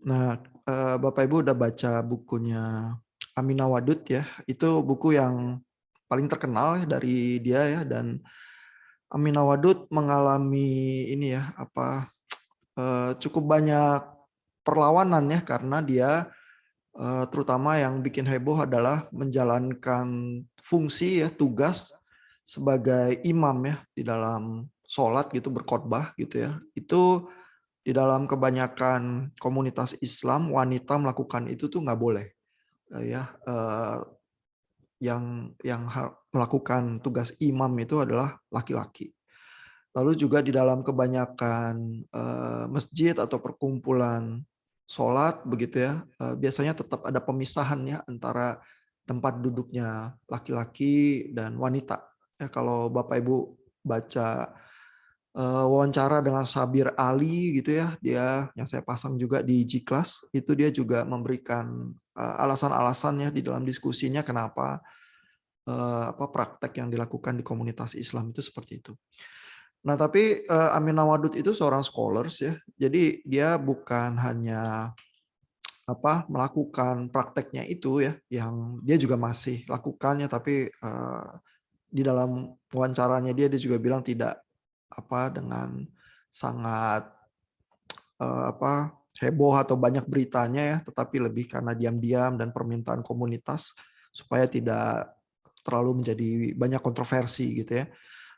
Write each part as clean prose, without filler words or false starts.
Nah, Bapak Ibu udah baca bukunya Aminah Wadud ya. Itu buku yang paling terkenal ya dari dia ya, dan Aminah Wadud mengalami ini ya apa cukup banyak perlawanan ya, karena dia terutama yang bikin heboh adalah menjalankan fungsi ya, tugas sebagai imam ya di dalam sholat gitu, berkhotbah gitu ya. Itu di dalam kebanyakan komunitas Islam, wanita melakukan itu tuh nggak boleh ya. Yang melakukan tugas imam itu adalah laki-laki. Lalu juga di dalam kebanyakan masjid atau perkumpulan sholat begitu ya, biasanya tetap ada pemisahan ya antara tempat duduknya laki-laki dan wanita. Ya, kalau Bapak Ibu baca wawancara dengan Sabir Ali gitu ya, dia yang saya pasang juga di G-Class, itu dia juga memberikan alasan-alasan ya di dalam diskusinya kenapa praktek yang dilakukan di komunitas Islam itu seperti itu. Nah, tapi Aminah Wadud itu seorang scholars ya. Jadi dia bukan hanya melakukan prakteknya itu ya, yang dia juga masih lakukannya, tapi di dalam wawancaranya dia juga bilang tidak dengan sangat heboh atau banyak beritanya ya, tetapi lebih karena diam-diam dan permintaan komunitas supaya tidak terlalu menjadi banyak kontroversi gitu ya.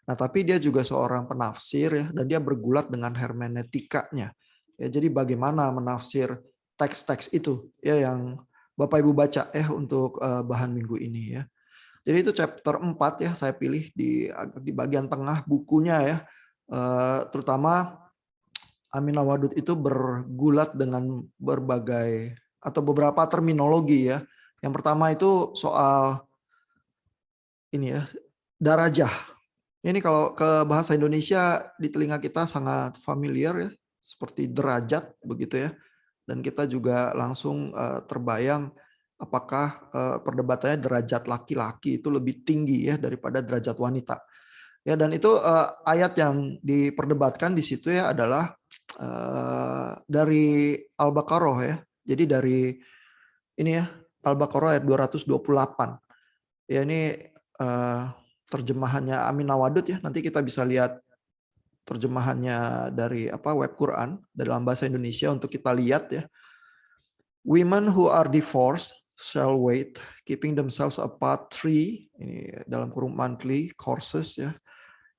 Nah, tapi dia juga seorang penafsir ya, dan dia bergulat dengan hermeneutikanya. Ya, jadi bagaimana menafsir teks-teks itu ya yang Bapak Ibu baca untuk bahan minggu ini ya. Jadi itu chapter 4 ya, saya pilih di bagian tengah bukunya ya. Terutama Aminah Wadud itu bergulat dengan berbagai atau beberapa terminologi ya. Yang pertama itu soal ini ya, darajah. Ini kalau ke bahasa Indonesia di telinga kita sangat familiar ya, seperti derajat begitu ya. Dan kita juga langsung terbayang apakah perdebatannya derajat laki-laki itu lebih tinggi ya daripada derajat wanita. Ya, dan itu ayat yang diperdebatkan di situ ya adalah dari Al-Baqarah ya. Jadi dari ini ya, Al-Baqarah ayat 228. Ya, ini terjemahannya Aminah Wadud ya. Nanti kita bisa lihat terjemahannya dari web Quran dalam bahasa Indonesia untuk kita lihat ya. Women who are divorced shall wait, keeping themselves apart 3, ini dalam kurung monthly courses ya.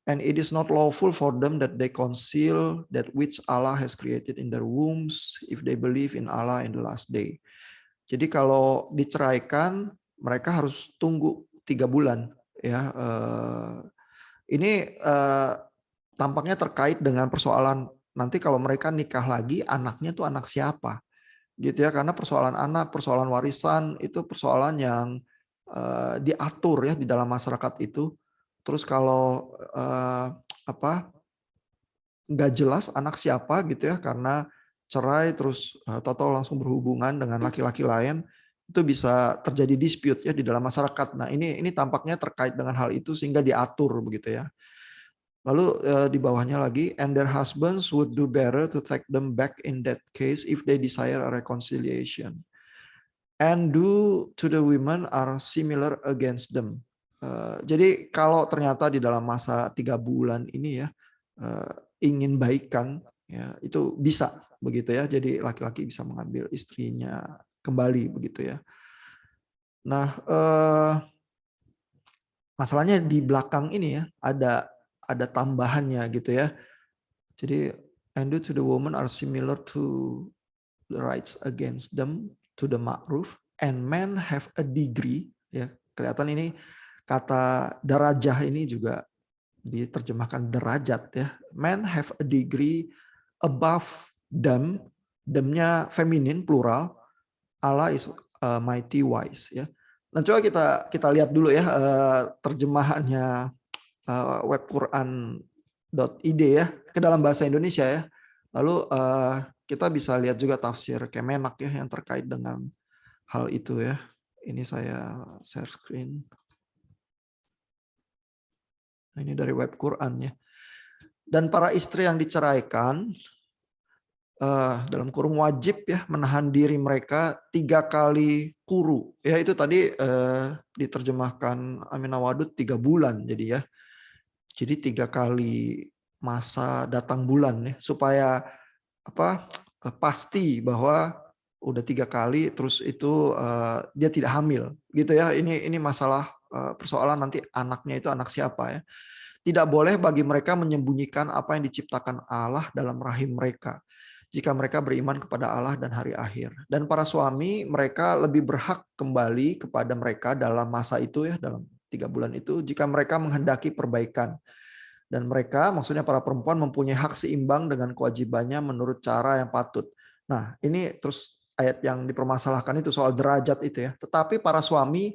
And it is not lawful for them that they conceal that which Allah has created in their wombs if they believe in Allah in the last day. Jadi kalau diceraikan, mereka harus tunggu 3 bulan ya. Ini tampaknya terkait dengan persoalan nanti kalau mereka nikah lagi, anaknya tuh anak siapa gitu ya, karena persoalan anak, persoalan warisan itu persoalan yang diatur ya di dalam masyarakat itu. Terus kalau nggak jelas anak siapa gitu ya, karena cerai terus tahu-tahu langsung berhubungan dengan laki-laki lain, itu bisa terjadi dispute ya di dalam masyarakat. Nah, ini tampaknya terkait dengan hal itu sehingga diatur begitu ya. Lalu di bawahnya lagi, and their husbands would do better to take them back in that case if they desire a reconciliation. And do to the women are similar against them. Jadi kalau ternyata di dalam masa 3 bulan ini ya ingin baikan ya, itu bisa begitu ya. Jadi laki-laki bisa mengambil istrinya kembali begitu ya. Nah, masalahnya di belakang ini ya ada tambahannya gitu ya. Jadi and do to the woman are similar to the rights against them to the ma'ruf, and men have a degree ya. Kelihatan ini kata darajah ini juga diterjemahkan derajat ya. Men have a degree above them, them-nya feminin plural. Allah is mighty wise ya. Nah, coba kita lihat dulu ya terjemahannya web Quran.id ya ke dalam bahasa Indonesia ya. Lalu kita bisa lihat juga tafsir Kemenak ya yang terkait dengan hal itu ya. Ini saya share screen. Nah, ini dari web Quran ya. Dan para istri yang diceraikan dalam kurung wajib ya menahan diri mereka 3 kali kuru. Ya itu tadi diterjemahkan Amina Wadud 3 bulan jadi ya. Jadi 3 kali masa datang bulan ya supaya apa pasti bahwa udah 3 kali terus itu dia tidak hamil gitu ya. Ini masalah persoalan nanti anaknya itu anak siapa ya. Tidak boleh bagi mereka menyembunyikan apa yang diciptakan Allah dalam rahim mereka jika mereka beriman kepada Allah dan hari akhir. Dan para suami mereka lebih berhak kembali kepada mereka dalam masa itu ya, dalam 3 bulan itu jika mereka menghendaki perbaikan. Dan mereka, maksudnya para perempuan mempunyai hak seimbang dengan kewajibannya menurut cara yang patut. Nah, ini terus ayat yang dipermasalahkan itu soal derajat itu ya. Tetapi para suami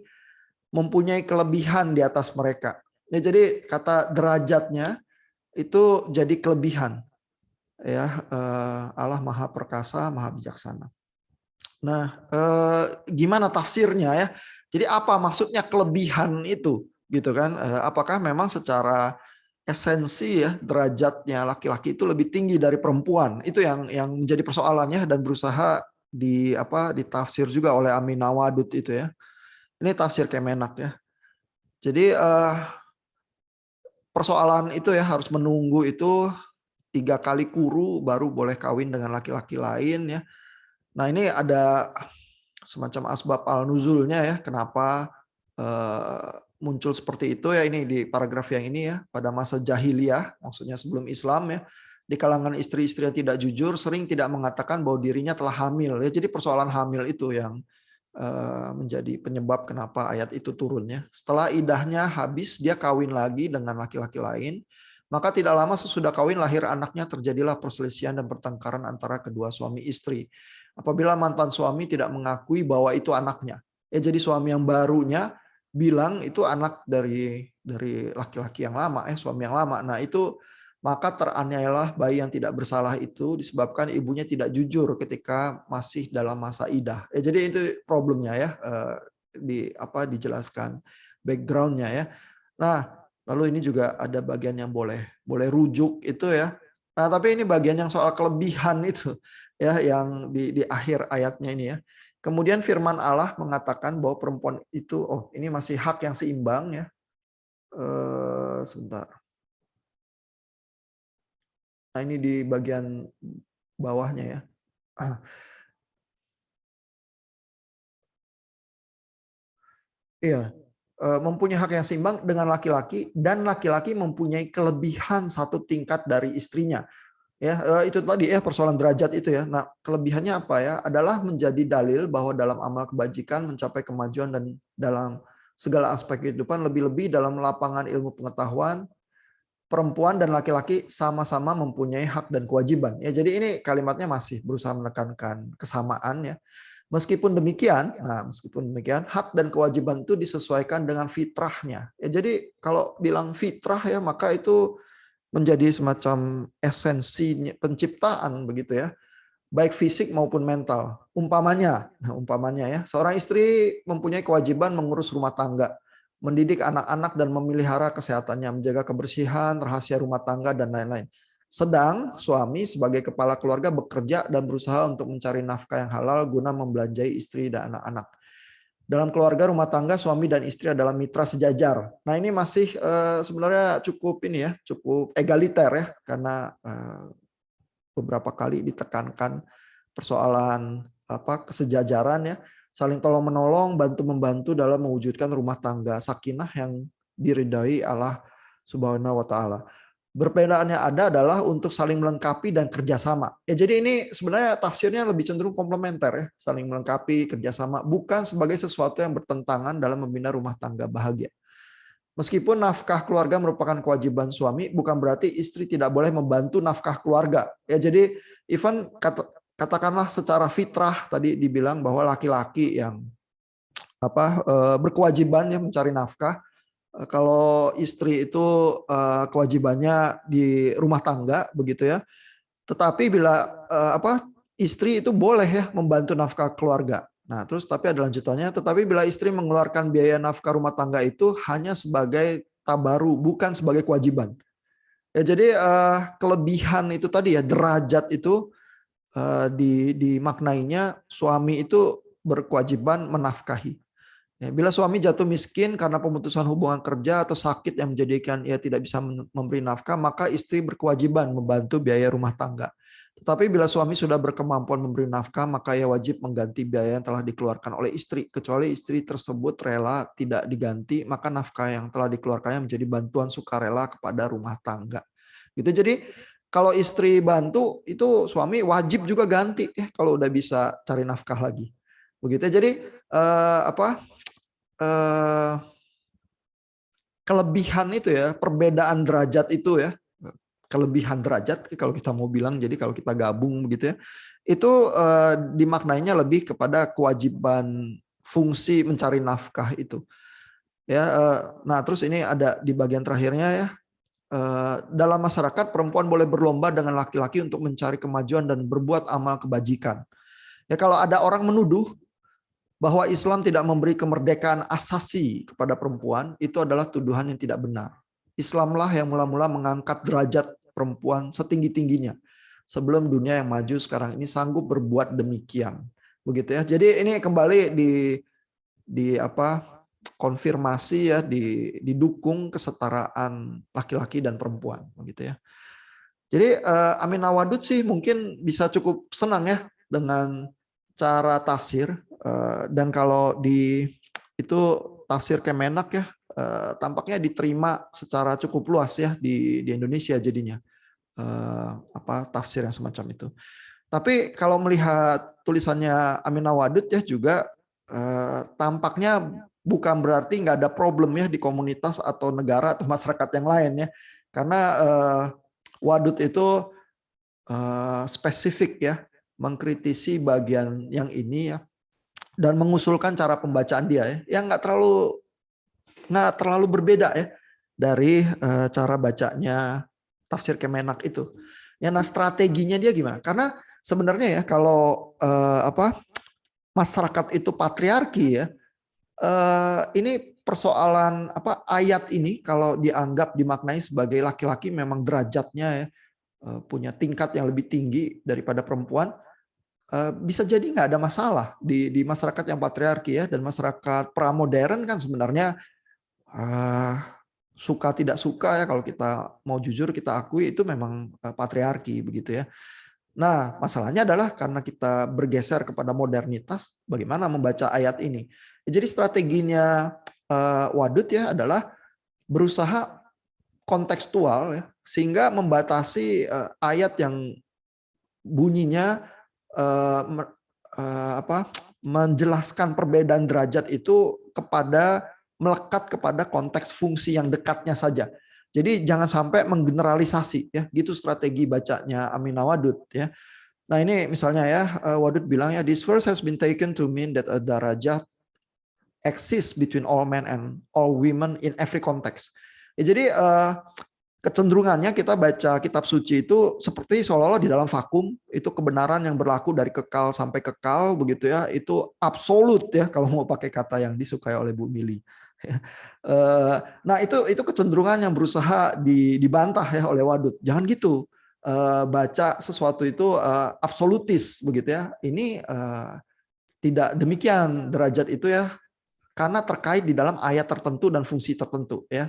mempunyai kelebihan di atas mereka. Ya, jadi kata derajatnya itu jadi kelebihan. Ya, Allah Maha Perkasa, Maha Bijaksana. Nah, gimana tafsirnya ya? Jadi apa maksudnya kelebihan itu, gitu kan? Apakah memang secara esensi ya derajatnya laki-laki itu lebih tinggi dari perempuan? Itu yang menjadi persoalannya dan berusaha ditafsir juga oleh Amin Nawadud itu ya. Ini tafsir Kemenak ya. Jadi persoalan itu ya harus menunggu itu 3 kali kuru baru boleh kawin dengan laki-laki lain ya. Nah ini ada semacam asbab al-nuzulnya ya, kenapa muncul seperti itu ya, ini di paragraf yang ini ya, pada masa jahiliyah, maksudnya sebelum Islam ya, di kalangan istri-istri yang tidak jujur sering tidak mengatakan bahwa dirinya telah hamil ya, jadi persoalan hamil itu yang menjadi penyebab kenapa ayat itu turunnya. Setelah idahnya habis, dia kawin lagi dengan laki-laki lain, maka tidak lama sesudah kawin lahir anaknya, terjadilah perselisihan dan pertengkaran antara kedua suami istri. Apabila mantan suami tidak mengakui bahwa itu anaknya, ya jadi suami yang barunya bilang itu anak dari laki-laki yang lama, suami yang lama. Nah itu maka teraniayalah bayi yang tidak bersalah itu disebabkan ibunya tidak jujur ketika masih dalam masa idah. Jadi itu problemnya ya, dijelaskan backgroundnya ya. Nah lalu ini juga ada bagian yang boleh rujuk itu ya. Nah tapi ini bagian yang soal kelebihan itu ya, yang di akhir ayatnya ini ya. Kemudian firman Allah mengatakan bahwa perempuan itu, ini masih hak yang seimbang ya. Sebentar. Nah ini di bagian bawahnya ya. Iya, mempunyai hak yang seimbang dengan laki-laki dan laki-laki mempunyai kelebihan 1 tingkat dari istrinya. Ya, itu tadi ya persoalan derajat itu ya. Nah, kelebihannya apa ya? Adalah menjadi dalil bahwa dalam amal kebajikan mencapai kemajuan dan dalam segala aspek kehidupan, lebih-lebih dalam lapangan ilmu pengetahuan, perempuan dan laki-laki sama-sama mempunyai hak dan kewajiban. Ya, jadi ini kalimatnya masih berusaha menekankan kesamaan ya. Meskipun demikian, hak dan kewajiban itu disesuaikan dengan fitrahnya. Ya, jadi kalau bilang fitrah ya, maka itu menjadi semacam esensi penciptaan begitu ya, baik fisik maupun mental. Umpamanya ya, seorang istri mempunyai kewajiban mengurus rumah tangga, mendidik anak-anak dan memelihara kesehatannya, menjaga kebersihan, rahasia rumah tangga dan lain-lain. Sedang suami sebagai kepala keluarga bekerja dan berusaha untuk mencari nafkah yang halal guna membelanjai istri dan anak-anak. Dalam keluarga rumah tangga, suami dan istri adalah mitra sejajar. Nah ini masih sebenarnya cukup egaliter ya, karena beberapa kali ditekankan persoalan kesejajaran ya, saling tolong menolong, bantu membantu dalam mewujudkan rumah tangga sakinah yang diridhai Allah Subhanahu wa taala. Perbedaannya adalah untuk saling melengkapi dan kerjasama. Ya, jadi ini sebenarnya tafsirnya lebih cenderung komplementer ya, saling melengkapi, kerjasama, bukan sebagai sesuatu yang bertentangan dalam membina rumah tangga bahagia. Meskipun nafkah keluarga merupakan kewajiban suami, bukan berarti istri tidak boleh membantu nafkah keluarga. Ya, jadi even katakanlah secara fitrah tadi dibilang bahwa laki-laki yang berkewajiban ya mencari nafkah. Kalau istri itu kewajibannya di rumah tangga begitu ya. Tetapi bila istri itu boleh ya membantu nafkah keluarga. Nah, terus tapi ada lanjutannya, tetapi bila istri mengeluarkan biaya nafkah rumah tangga itu hanya sebagai tabaru, bukan sebagai kewajiban. Ya, jadi kelebihan itu tadi ya, derajat itu dimaknainya suami itu berkewajiban menafkahi. Ya, bila suami jatuh miskin karena pemutusan hubungan kerja atau sakit yang menjadikan ia tidak bisa memberi nafkah, maka istri berkewajiban membantu biaya rumah tangga. Tetapi bila suami sudah berkemampuan memberi nafkah, maka ia wajib mengganti biaya yang telah dikeluarkan oleh istri. Kecuali istri tersebut rela tidak diganti, maka nafkah yang telah dikeluarkannya menjadi bantuan sukarela kepada rumah tangga. Gitu. Jadi kalau istri bantu, itu suami wajib juga ganti ya kalau udah bisa cari nafkah lagi. Begitu. Jadi kelebihan itu ya, perbedaan derajat itu ya, kelebihan derajat kalau kita mau bilang, jadi kalau kita gabung begitu ya, itu dimaknainya lebih kepada kewajiban fungsi mencari nafkah itu. Ya, nah terus ini ada di bagian terakhirnya ya, dalam masyarakat perempuan boleh berlomba dengan laki-laki untuk mencari kemajuan dan berbuat amal kebajikan. Ya kalau ada orang menuduh bahwa Islam tidak memberi kemerdekaan asasi kepada perempuan, itu adalah tuduhan yang tidak benar. Islamlah yang mula-mula mengangkat derajat perempuan setinggi-tingginya sebelum dunia yang maju sekarang ini sanggup berbuat demikian. Begitu ya. Jadi ini kembali konfirmasi ya, didukung kesetaraan laki-laki dan perempuan begitu ya. Jadi Aminah Wadud sih mungkin bisa cukup senang ya dengan cara tafsir, dan kalau itu tafsir Kemenak ya, tampaknya diterima secara cukup luas ya di Indonesia jadinya, tafsir yang semacam itu. Tapi kalau melihat tulisannya Aminah Wadud ya juga tampaknya bukan berarti nggak ada problem ya di komunitas atau negara atau masyarakat yang lain ya, karena Wadud itu spesifik ya, mengkritisi bagian yang ini ya, dan mengusulkan cara pembacaan dia ya, yang nggak terlalu berbeda ya dari cara bacanya tafsir Kemenak itu. Ya, nah strateginya dia gimana? Karena sebenarnya ya kalau masyarakat itu patriarki ya, ini persoalan ayat ini kalau dianggap dimaknai sebagai laki-laki memang derajatnya ya, punya tingkat yang lebih tinggi daripada perempuan, bisa jadi nggak ada masalah di masyarakat yang patriarki ya, dan masyarakat pramodern kan sebenarnya suka tidak suka ya, kalau kita mau jujur kita akui itu memang patriarki begitu ya. Nah masalahnya adalah karena kita bergeser kepada modernitas, bagaimana membaca ayat ini. Jadi strateginya Wadud ya adalah berusaha kontekstual ya, sehingga membatasi ayat yang bunyinya menjelaskan perbedaan derajat itu melekat kepada konteks fungsi yang dekatnya saja. Jadi jangan sampai menggeneralisasi ya, gitu strategi bacanya Aminah Wadud ya. Nah ini misalnya ya, Wadud bilang ya, this verse has been taken to mean that a darajat exists between all men and all women in every context. Ya, jadi kecenderungannya kita baca kitab suci itu seperti seolah-olah di dalam vakum, itu kebenaran yang berlaku dari kekal sampai kekal begitu ya, itu absolut ya kalau mau pakai kata yang disukai oleh Bu Mili. Nah itu kecenderungan yang berusaha dibantah ya oleh Wadud. Jangan gitu, baca sesuatu itu absolutis begitu ya. Ini tidak demikian derajat itu ya, karena terkait di dalam ayat tertentu dan fungsi tertentu ya.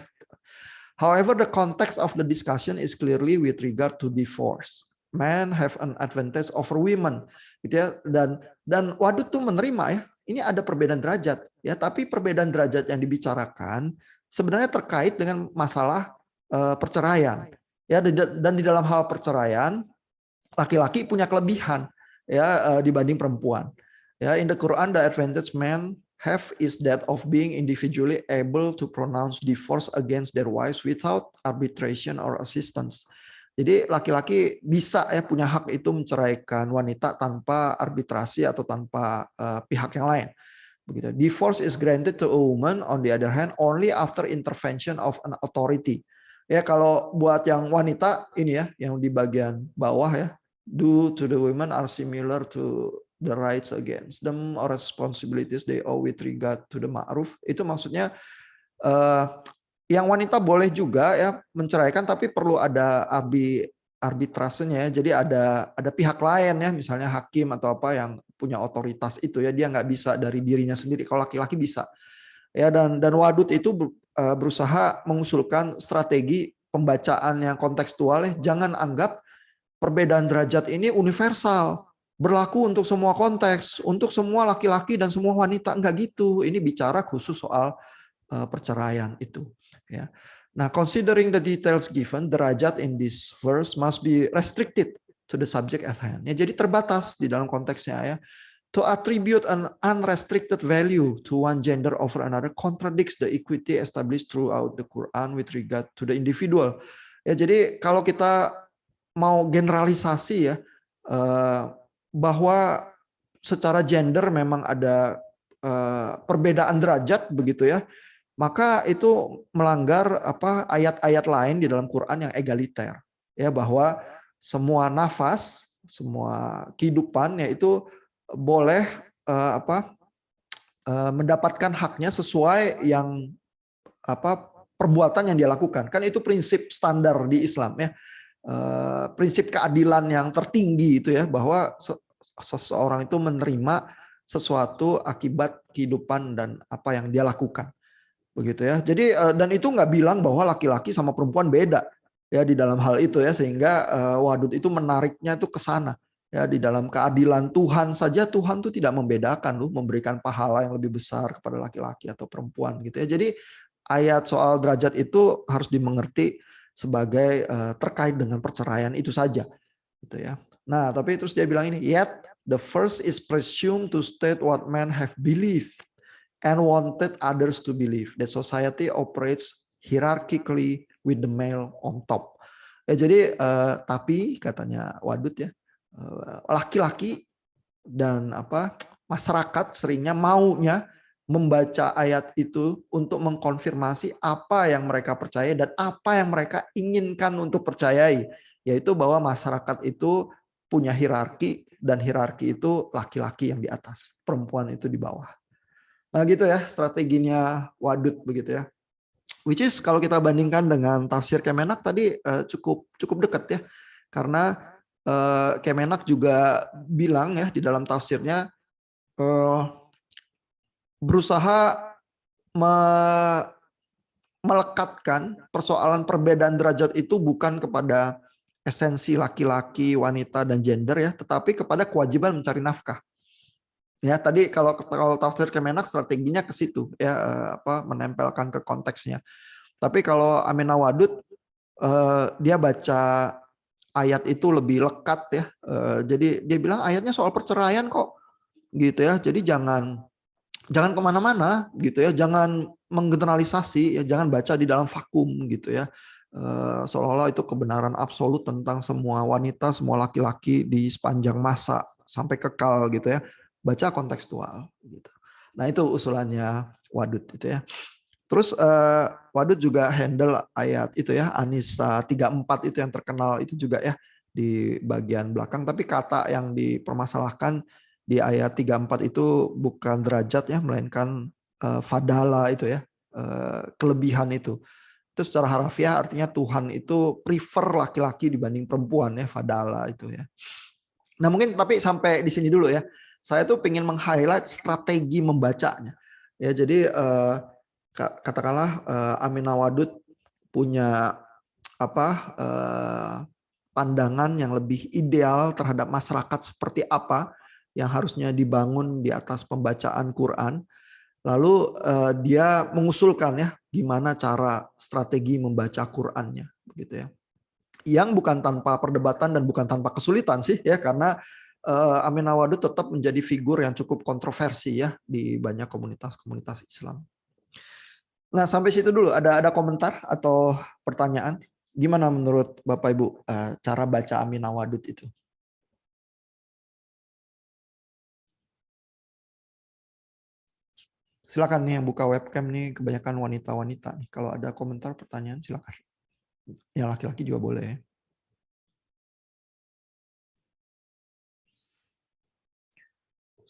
However, the context of the discussion is clearly with regard to divorce. Men have an advantage over women, gitu ya. Dan Wadud tuh menerima ya, ini ada perbedaan derajat ya, tapi perbedaan derajat yang dibicarakan sebenarnya terkait dengan masalah perceraian ya, dan di dalam hal perceraian laki-laki punya kelebihan ya dibanding perempuan ya. In the Quran, the advantage men have is that of being individually able to pronounce divorce against their wives without arbitration or assistance. Jadi laki-laki bisa ya punya hak itu menceraikan wanita tanpa arbitrasi atau tanpa pihak yang lain. Begitu. Divorce is granted to a woman on the other hand only after intervention of an authority. Ya kalau buat yang wanita ini ya, yang di bagian bawah ya, due to the women are similar to the rights against them or responsibilities they owe with regard to the ma'ruf. Itu maksudnya yang wanita boleh juga ya menceraikan, tapi perlu ada arbitrasenya ya. Jadi ada pihak lain ya, misalnya hakim atau apa yang punya otoritas itu ya, dia nggak bisa dari dirinya sendiri. Kalau laki-laki bisa. Ya, dan Wadud itu berusaha mengusulkan strategi pembacaan yang kontekstual ya. Jangan anggap perbedaan derajat ini universal, berlaku untuk semua konteks, untuk semua laki-laki dan semua wanita. Enggak gitu. Ini bicara khusus soal perceraian itu ya. Nah, considering the details given, derajat in this verse must be restricted to the subject at hand. Ya, jadi terbatas di dalam konteksnya ya. To attribute an unrestricted value to one gender over another contradicts the equity established throughout the Quran with regard to the individual. Ya, jadi kalau kita mau generalisasi ya, bahwa secara gender memang ada perbedaan derajat begitu ya, maka itu melanggar apa ayat-ayat lain di dalam Quran yang egaliter ya, bahwa semua nafas, semua kehidupan yaitu boleh mendapatkan haknya sesuai yang apa perbuatan yang dia lakukan. Kan itu prinsip standar di Islam ya. Prinsip keadilan yang tertinggi itu ya, bahwa seseorang itu menerima sesuatu akibat kehidupan dan apa yang dia lakukan. Begitu ya. Jadi dan itu nggak bilang bahwa laki-laki sama perempuan beda ya di dalam hal itu ya, sehingga Wadud itu menariknya itu ke sana. Ya, di dalam keadilan Tuhan saja, Tuhan tuh tidak membedakan loh, memberikan pahala yang lebih besar kepada laki-laki atau perempuan gitu ya. Jadi ayat soal derajat itu harus dimengerti sebagai terkait dengan perceraian itu saja gitu ya. Nah, tapi terus dia bilang ini, yet the first is presumed to state what men have believed and wanted others to believe, that society operates hierarchically with the male on top. Ya, jadi tapi katanya Wadud ya, laki-laki dan masyarakat seringnya maunya membaca ayat itu untuk mengkonfirmasi apa yang mereka percaya dan apa yang mereka inginkan untuk percayai, yaitu bahwa masyarakat itu punya hierarki dan hierarki itu laki-laki yang di atas, perempuan itu di bawah. Nah gitu ya strateginya Wadud begitu ya. Which is kalau kita bandingkan dengan tafsir Kemenak tadi cukup dekat ya. Karena Kemenak juga bilang ya di dalam tafsirnya berusaha melekatkan persoalan perbedaan derajat itu bukan kepada esensi laki-laki, wanita dan gender ya, tetapi kepada kewajiban mencari nafkah. Ya, tadi kalau tafsir Kemenak strateginya ke situ ya, menempelkan ke konteksnya. Tapi kalau Aminah Wadud dia baca ayat itu lebih lekat ya. Jadi dia bilang ayatnya soal perceraian kok gitu ya. Jadi jangan kemana-mana gitu ya. Jangan menggeneralisasi ya, jangan baca di dalam vakum gitu ya. Seolah-olah itu kebenaran absolut tentang semua wanita, semua laki-laki di sepanjang masa sampai kekal gitu ya. Baca kontekstual gitu. Nah, itu usulannya Wadud itu ya. Terus Wadud juga handle ayat itu ya, An-Nisa 34 itu yang terkenal itu juga ya di bagian belakang, tapi kata yang dipermasalahkan di ayat 34 itu bukan derajat ya, melainkan fadala itu ya, kelebihan itu. Itu secara harafiah artinya Tuhan itu prefer laki-laki dibanding perempuan ya, fadala itu ya. Nah, mungkin tapi sampai di sini dulu ya. Saya tuh pengen meng-highlight strategi membacanya. Ya, jadi katakanlah Aminah Wadud punya pandangan yang lebih ideal terhadap masyarakat seperti apa yang harusnya dibangun di atas pembacaan Quran. Lalu dia mengusulkan ya gimana cara strategi membaca Qurannya begitu ya. Yang bukan tanpa perdebatan dan bukan tanpa kesulitan sih ya, karena Aminah Wadud tetap menjadi figur yang cukup kontroversi ya di banyak komunitas-komunitas Islam. Nah, sampai situ dulu. Ada komentar atau pertanyaan? Gimana menurut Bapak Ibu cara baca Aminah Wadud itu? Silakan nih yang buka webcam nih, kebanyakan wanita-wanita nih. Kalau ada komentar, pertanyaan silakan. Yang laki-laki juga boleh.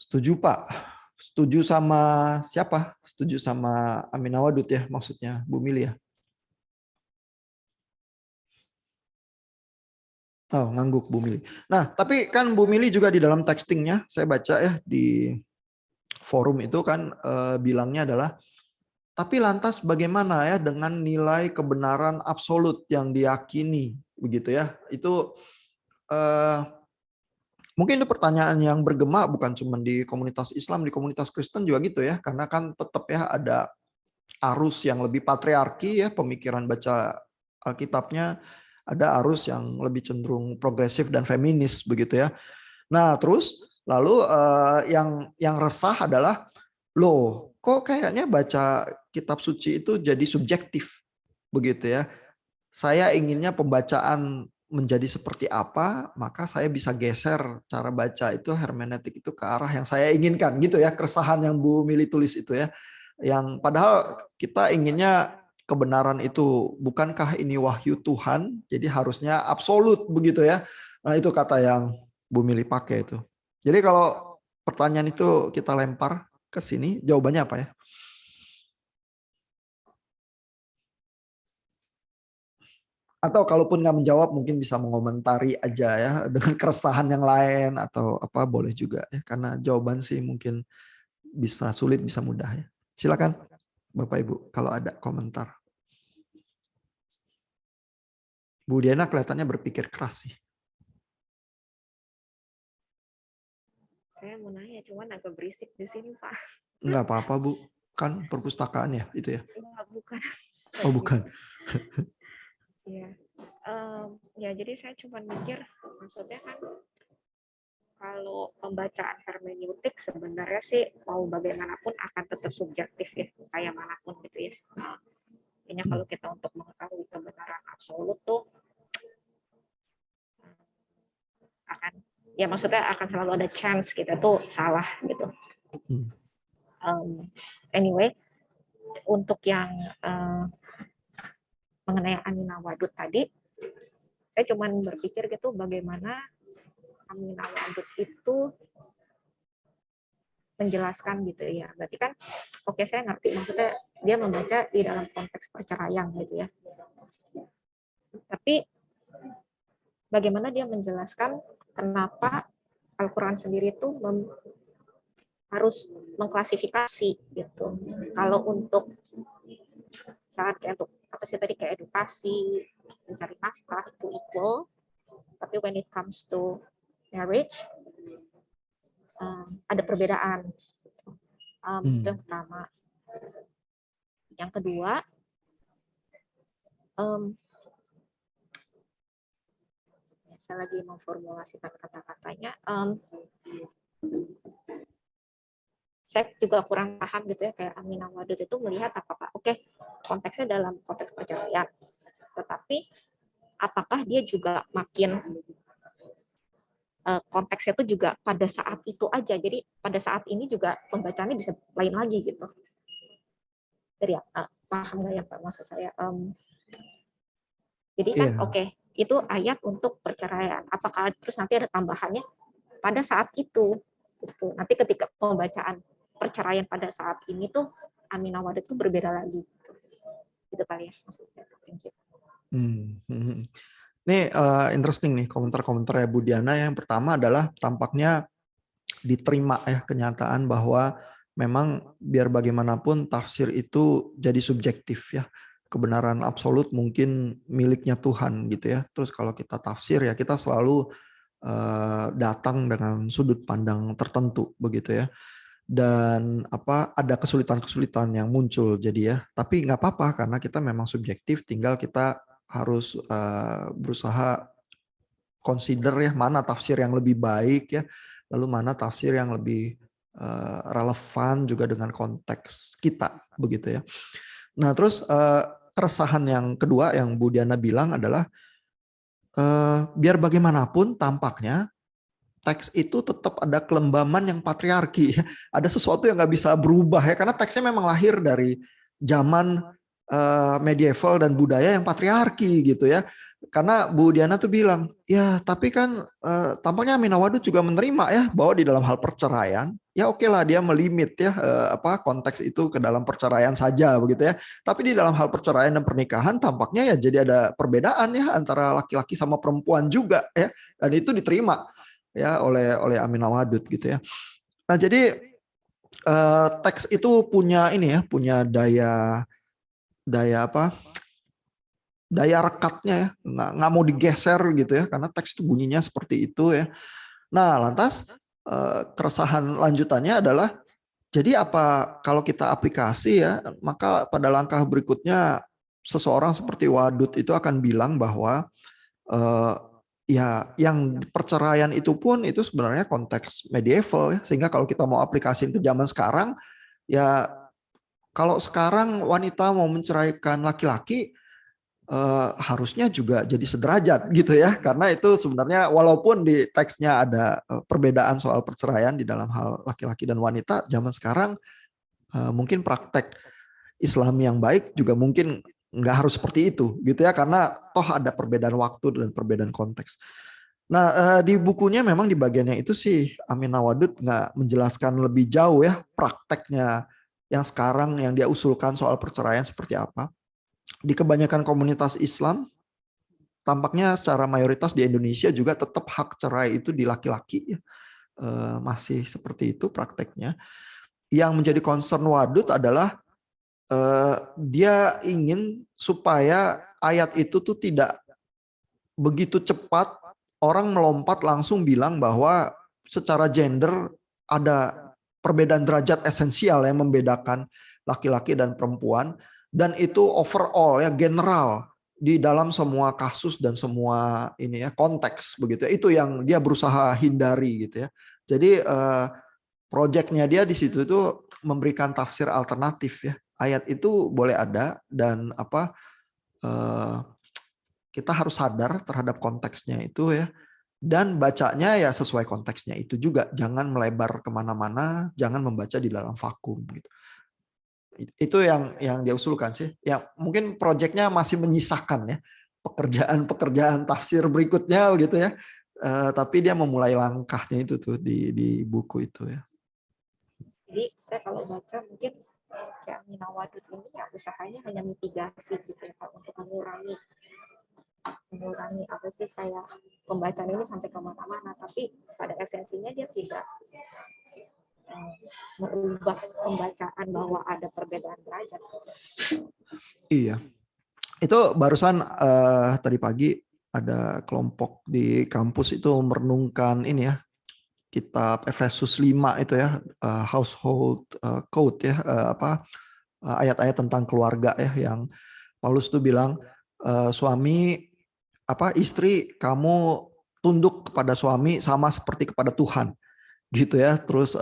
Setuju Pak. Setuju sama siapa? Setuju sama Aminah Wadud ya maksudnya, Bu Mili ya? Oh, ngangguk Bu Mili. Nah, tapi kan Bu Mili juga di dalam textingnya, saya baca ya di forum itu kan bilangnya adalah, tapi lantas bagaimana ya dengan nilai kebenaran absolut yang diyakini, begitu ya? Itu mungkin itu pertanyaan yang bergema bukan cuma di komunitas Islam, di komunitas Kristen juga gitu ya, karena kan tetap ya ada arus yang lebih patriarki ya, pemikiran baca Alkitabnya, ada arus yang lebih cenderung progresif dan feminis begitu ya. Nah, terus lalu yang resah adalah, loh, kok kayaknya baca kitab suci itu jadi subjektif begitu ya. Saya inginnya pembacaan menjadi seperti apa, maka saya bisa geser cara baca itu, hermeneutik itu ke arah yang saya inginkan gitu ya, keresahan yang Bu Mili tulis itu ya. Yang padahal kita inginnya kebenaran itu, bukankah ini wahyu Tuhan, jadi harusnya absolut begitu ya. Nah, itu kata yang Bu Mili pakai itu. Jadi kalau pertanyaan itu kita lempar ke sini, jawabannya apa ya? Atau kalaupun nggak menjawab mungkin bisa mengomentari aja ya dengan keresahan yang lain atau apa, boleh juga ya, karena jawaban sih mungkin bisa sulit bisa mudah ya. Silakan Bapak Ibu kalau ada komentar. Bu Diana kelihatannya berpikir keras sih. Saya mau nanya, cuman agak berisik di sini, Pak. Nggak apa-apa Bu, kan perpustakaan ya itu ya. Enggak, bukan. Oh bukan. Iya. Ya jadi saya cuma mikir, maksudnya kan kalau pembacaan hermeneutik sebenarnya sih mau bagaimanapun akan tetap subjektif ya, kayak manapun gitu ya. Kayaknya kalau kita untuk mengetahui kebenaran absolut tuh akan, ya maksudnya akan selalu ada chance kita tuh salah gitu. Anyway, untuk yang mengenai Amina Wadud tadi, saya cuma berpikir gitu bagaimana Amina Wadud itu menjelaskan gitu ya. Berarti kan oke, saya ngerti maksudnya dia membaca di dalam konteks perceraian gitu ya. Tapi bagaimana dia menjelaskan kenapa Al-Quran sendiri itu harus mengklasifikasi gitu. Kalau untuk saat kayak untuk apa sih tadi, kayak edukasi, mencari nafkah itu equal, tapi when it comes to marriage ada perbedaan. Itu yang pertama. Yang kedua, saya lagi memformulasikan kata-katanya. Saya juga kurang paham gitu ya, kayak Amina Wadud itu melihat apakah konteksnya dalam konteks perceraian, tetapi apakah dia juga makin konteksnya itu juga pada saat itu aja, jadi pada saat ini juga pembacaannya bisa lain lagi gitu. Jadi paham nggak ya Pak maksud saya? Jadi kan itu ayat untuk perceraian, apakah terus nanti ada tambahannya pada saat itu gitu. Nanti ketika pembacaan perceraian pada saat ini tuh Amina Wadud itu berbeda lagi gitu kali ya maksudnya. Thank you. Ini interesting nih komentar-komentar ya Bu Diana. Yang pertama adalah tampaknya diterima ya kenyataan bahwa memang biar bagaimanapun tafsir itu jadi subjektif ya. Kebenaran absolut mungkin miliknya Tuhan gitu ya. Terus kalau kita tafsir ya kita selalu datang dengan sudut pandang tertentu begitu ya. Dan ada kesulitan-kesulitan yang muncul jadi ya. Tapi nggak apa-apa karena kita memang subjektif, tinggal kita harus berusaha consider ya mana tafsir yang lebih baik ya, lalu mana tafsir yang lebih relevan juga dengan konteks kita begitu ya. Nah terus keresahan yang kedua yang Bu Diana bilang adalah biar bagaimanapun tampaknya teks itu tetap ada kelembaman yang patriarki, ada sesuatu yang nggak bisa berubah ya karena teksnya memang lahir dari zaman medieval dan budaya yang patriarki gitu ya. Karena Bu Diana tuh bilang, ya tapi kan tampaknya Aminah Wadud juga menerima ya bahwa di dalam hal perceraian, ya oke lah dia melimit ya konteks itu ke dalam perceraian saja begitu ya. Tapi di dalam hal perceraian dan pernikahan tampaknya ya jadi ada perbedaan ya antara laki-laki sama perempuan juga ya, dan itu diterima ya oleh Aminah Wadud gitu ya. Nah jadi teks itu punya ini ya, punya daya daya apa? Daya rekatnya ya, nggak mau digeser gitu ya, karena teks itu bunyinya seperti itu ya. Nah, lantas keresahan lanjutannya adalah, jadi apa kalau kita aplikasi ya, maka pada langkah berikutnya seseorang seperti Wadud itu akan bilang bahwa eh, ya yang perceraian itu pun itu sebenarnya konteks medieval ya, sehingga kalau kita mau aplikasiin ke zaman sekarang, ya kalau sekarang wanita mau menceraikan laki-laki harusnya juga jadi sederajat gitu ya, karena itu sebenarnya walaupun di teksnya ada perbedaan soal perceraian di dalam hal laki-laki dan wanita, zaman sekarang mungkin praktek Islam yang baik juga mungkin nggak harus seperti itu gitu ya, karena toh ada perbedaan waktu dan perbedaan konteks. Nah di bukunya memang di bagiannya itu sih Aminah Wadud nggak menjelaskan lebih jauh ya prakteknya yang sekarang yang dia usulkan soal perceraian seperti apa. Di kebanyakan komunitas Islam tampaknya secara mayoritas di Indonesia juga tetap hak cerai itu di laki-laki ya. Masih seperti itu prakteknya. Yang menjadi concern Wadud adalah dia ingin supaya ayat itu tuh tidak begitu cepat orang melompat langsung bilang bahwa secara gender ada perbedaan derajat esensial yang membedakan laki-laki dan perempuan, dan itu overall ya, general di dalam semua kasus dan semua ini ya konteks begitu. Itu yang dia berusaha hindari gitu ya. Jadi proyeknya dia di situ itu memberikan tafsir alternatif ya. Ayat itu boleh ada dan kita harus sadar terhadap konteksnya itu ya, dan bacanya ya sesuai konteksnya itu juga, jangan melebar kemana-mana, jangan membaca di dalam vakum gitu. Itu yang dia usulkan sih. Ya mungkin proyeknya masih menyisakan ya pekerjaan-pekerjaan tafsir berikutnya gitu ya. Tapi dia memulai langkahnya itu tuh di buku itu ya. Jadi saya kalau baca mungkin kayak Aminah Wadud ini ya usahanya hanya mitigasi gitu ya Pak, untuk mengurangi apa sih kayak pembacaan ini sampai kemana-mana, tapi pada esensinya dia tidak merubah pembacaan bahwa ada perbedaan derajat. Iya. Itu barusan tadi pagi ada kelompok di kampus itu merenungkan ini ya, kitab Efesus 5 itu ya, household code ya, ayat-ayat tentang keluarga ya, yang Paulus tuh bilang suami istri kamu tunduk kepada suami sama seperti kepada Tuhan gitu ya. Terus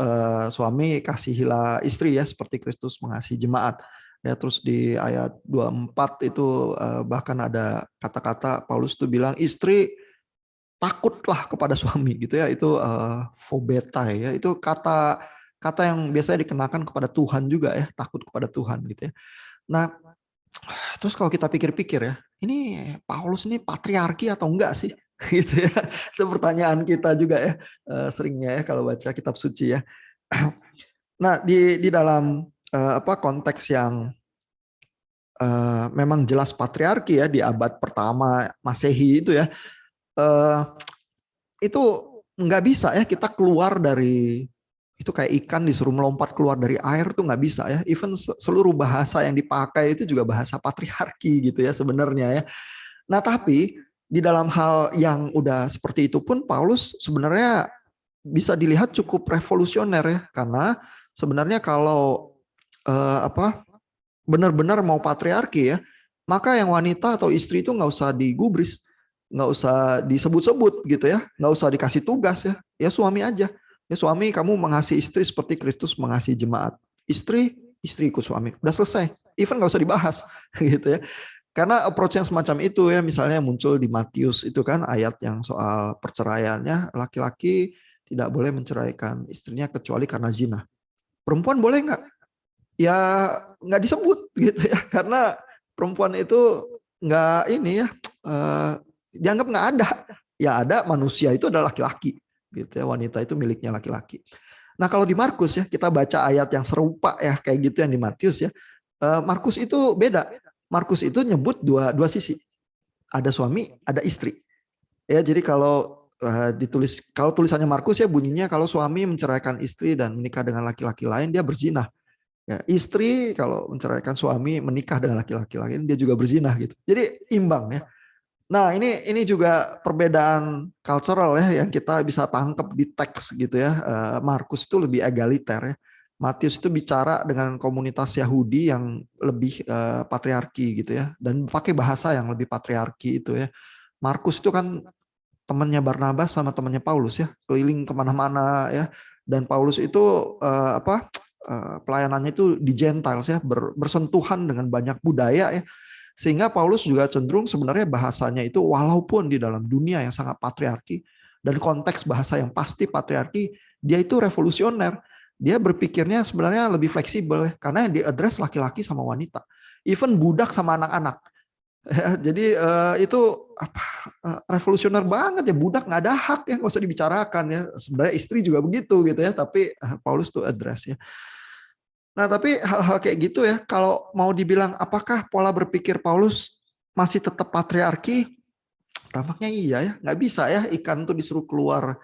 suami kasihilah istri ya seperti Kristus mengasihi jemaat. Ya, terus di ayat 24 itu bahkan ada kata-kata Paulus tuh bilang istri takutlah kepada suami gitu ya. Itu phobetai ya. Itu kata yang biasanya dikenakan kepada Tuhan juga ya, takut kepada Tuhan gitu ya. Nah, terus kalau kita pikir-pikir ya, ini Paulus ini patriarki atau enggak sih? Gitu ya. Itu pertanyaan kita juga ya, seringnya ya kalau baca kitab suci ya. Nah, di dalam konteks yang memang jelas patriarki ya di abad pertama Masehi itu ya, itu nggak bisa ya kita keluar dari itu, kayak ikan disuruh melompat keluar dari air tuh nggak bisa ya. Even seluruh bahasa yang dipakai itu juga bahasa patriarki gitu ya sebenarnya ya. Nah tapi di dalam hal yang udah seperti itu pun Paulus sebenarnya bisa dilihat cukup revolusioner ya, karena sebenarnya kalau benar-benar mau patriarki ya, maka yang wanita atau istri itu nggak usah digubris, nggak usah disebut-sebut gitu ya, nggak usah dikasih tugas ya, ya suami aja. Ya suami kamu mengasihi istri seperti Kristus mengasihi jemaat. Istri, istri ikut suami. Udah selesai. Even nggak usah dibahas gitu ya. Karena approach yang semacam itu ya, misalnya muncul di Matius itu kan ayat yang soal perceraiannya, laki-laki tidak boleh menceraikan istrinya kecuali karena zina. Perempuan boleh nggak? Ya nggak disebut gitu ya, karena perempuan itu nggak ini ya, Dianggap nggak ada. Ya ada, manusia itu adalah laki-laki, gitu ya. Wanita itu miliknya laki-laki. Nah kalau di Markus ya, kita baca ayat yang serupa ya kayak gitu yang di Matius ya. Markus itu beda. Markus itu nyebut dua sisi. Ada suami, ada istri. Ya jadi kalau kalau tulisannya Markus ya bunyinya kalau suami menceraikan istri dan menikah dengan laki-laki lain dia berzina. Ya, istri kalau menceraikan suami menikah dengan laki-laki lain dia juga berzina gitu. Jadi imbang ya. Nah, ini juga perbedaan cultural ya yang kita bisa tangkap di teks gitu ya. Markus itu lebih egaliter ya. Matius itu bicara dengan komunitas Yahudi yang lebih patriarki gitu ya, dan pakai bahasa yang lebih patriarki itu ya. Markus itu kan temannya Barnabas sama temannya Paulus ya, keliling kemana-mana ya. Dan Paulus itu pelayanannya itu di Gentiles ya, bersentuhan dengan banyak budaya ya. Sehingga Paulus juga cenderung sebenarnya bahasanya itu walaupun di dalam dunia yang sangat patriarki dan konteks bahasa yang pasti patriarki, dia itu revolusioner. Dia berpikirnya sebenarnya lebih fleksibel ya, karena yang diadres laki-laki sama wanita. Even budak sama anak-anak. Ya, jadi itu revolusioner banget ya, budak nggak ada hak ya, nggak usah dibicarakan ya. Sebenarnya istri juga begitu gitu ya, tapi Paulus tuh address ya. Nah tapi hal-hal kayak gitu ya, kalau mau dibilang apakah pola berpikir Paulus masih tetap patriarki, tampaknya iya ya, nggak bisa ya ikan tuh disuruh keluar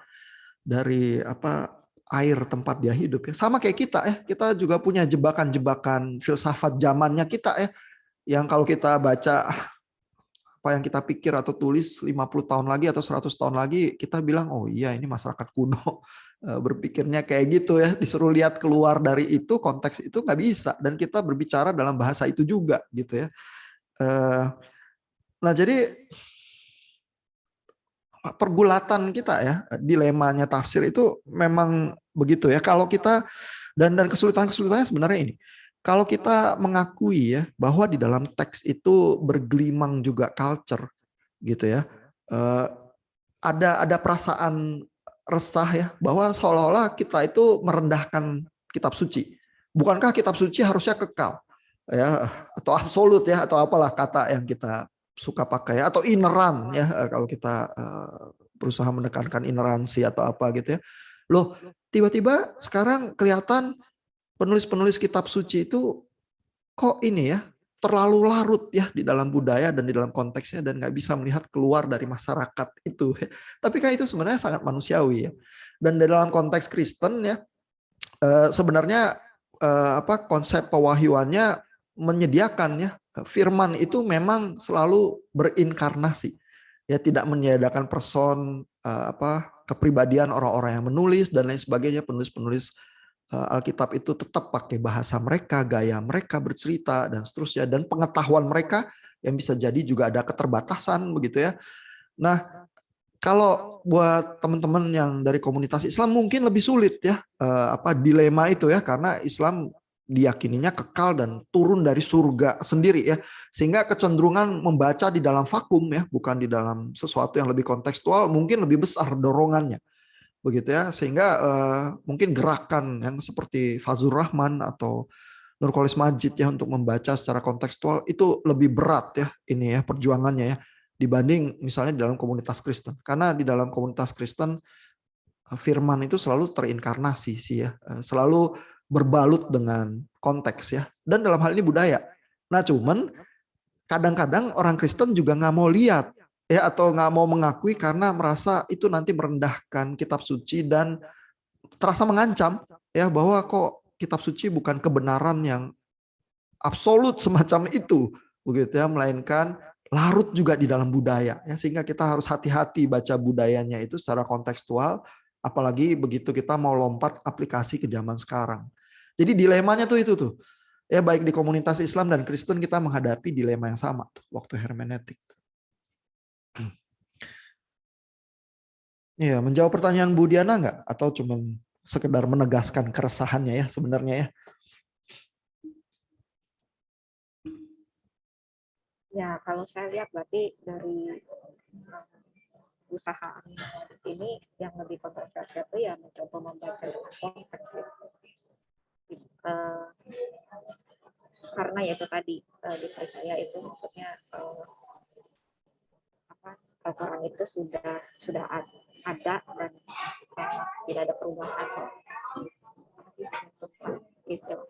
dari air tempat dia hidup ya. Sama kayak kita ya, kita juga punya jebakan-jebakan filsafat zamannya kita ya, yang kalau kita baca apa yang kita pikir atau tulis 50 tahun lagi atau 100 tahun lagi, kita bilang, oh iya ini masyarakat kuno berpikirnya kayak gitu ya, disuruh lihat keluar dari itu, konteks itu nggak bisa, dan kita berbicara dalam bahasa itu juga gitu ya. Nah jadi pergulatan kita ya, dilemanya tafsir itu memang begitu ya. Kalau kita, dan kesulitan-kesulitannya sebenarnya ini, kalau kita mengakui ya bahwa di dalam teks itu bergelimang juga culture gitu ya, eh, ada perasaan resah ya bahwa seolah-olah kita itu merendahkan kitab suci. Bukankah kitab suci harusnya kekal ya, atau absolut ya, atau apalah kata yang kita suka pakai, atau ineran ya, kalau kita berusaha menekankan ineransi atau apa gitu ya. Loh, tiba-tiba sekarang kelihatan penulis-penulis kitab suci itu kok ini ya terlalu larut ya di dalam budaya dan di dalam konteksnya, dan nggak bisa melihat keluar dari masyarakat itu. Tapi kan itu sebenarnya sangat manusiawi ya. Dan di dalam konteks Kristen ya, sebenarnya konsep pewahyuannya menyediakan ya, firman itu memang selalu berinkarnasi ya, tidak menyediakan person kepribadian orang-orang yang menulis dan lain sebagainya. Penulis-penulis Alkitab itu tetap pakai bahasa mereka, gaya mereka bercerita dan seterusnya, dan pengetahuan mereka yang bisa jadi juga ada keterbatasan begitu ya. Nah, kalau buat teman-teman yang dari komunitas Islam mungkin lebih sulit ya dilema itu ya, karena Islam diyakininya kekal dan turun dari surga sendiri ya, sehingga kecenderungan membaca di dalam vakum ya, bukan di dalam sesuatu yang lebih kontekstual, mungkin lebih besar dorongannya begitu ya, sehingga mungkin gerakan yang seperti Fazlur Rahman atau Nurcholis Majid ya untuk membaca secara kontekstual itu lebih berat ya ini ya perjuangannya ya, dibanding misalnya di dalam komunitas Kristen. Karena di dalam komunitas Kristen firman itu selalu terinkarnasi sih ya, selalu berbalut dengan konteks ya, dan dalam hal ini budaya. Nah cuman kadang-kadang orang Kristen juga nggak mau lihat ya, atau nggak mau mengakui karena merasa itu nanti merendahkan kitab suci dan terasa mengancam ya, bahwa kok kitab suci bukan kebenaran yang absolut semacam itu begitu ya, melainkan larut juga di dalam budaya ya, sehingga kita harus hati-hati baca budayanya itu secara kontekstual, apalagi begitu kita mau lompat aplikasi ke zaman sekarang. Jadi dilemanya tuh itu tuh ya, baik di komunitas Islam dan Kristen kita menghadapi dilema yang sama tuh waktu hermeneutik. Iya, menjawab pertanyaan Bu Diana nggak? Atau cuma sekedar menegaskan keresahannya ya sebenarnya ya? Ya, kalau saya lihat berarti dari usaha ini yang lebih kontroversial itu ya mencoba membaca dengan konteks ya. Karena ya itu tadi dipercaya itu maksudnya Al-Quran itu sudah ada dan tidak ada perubahan untuk istilah.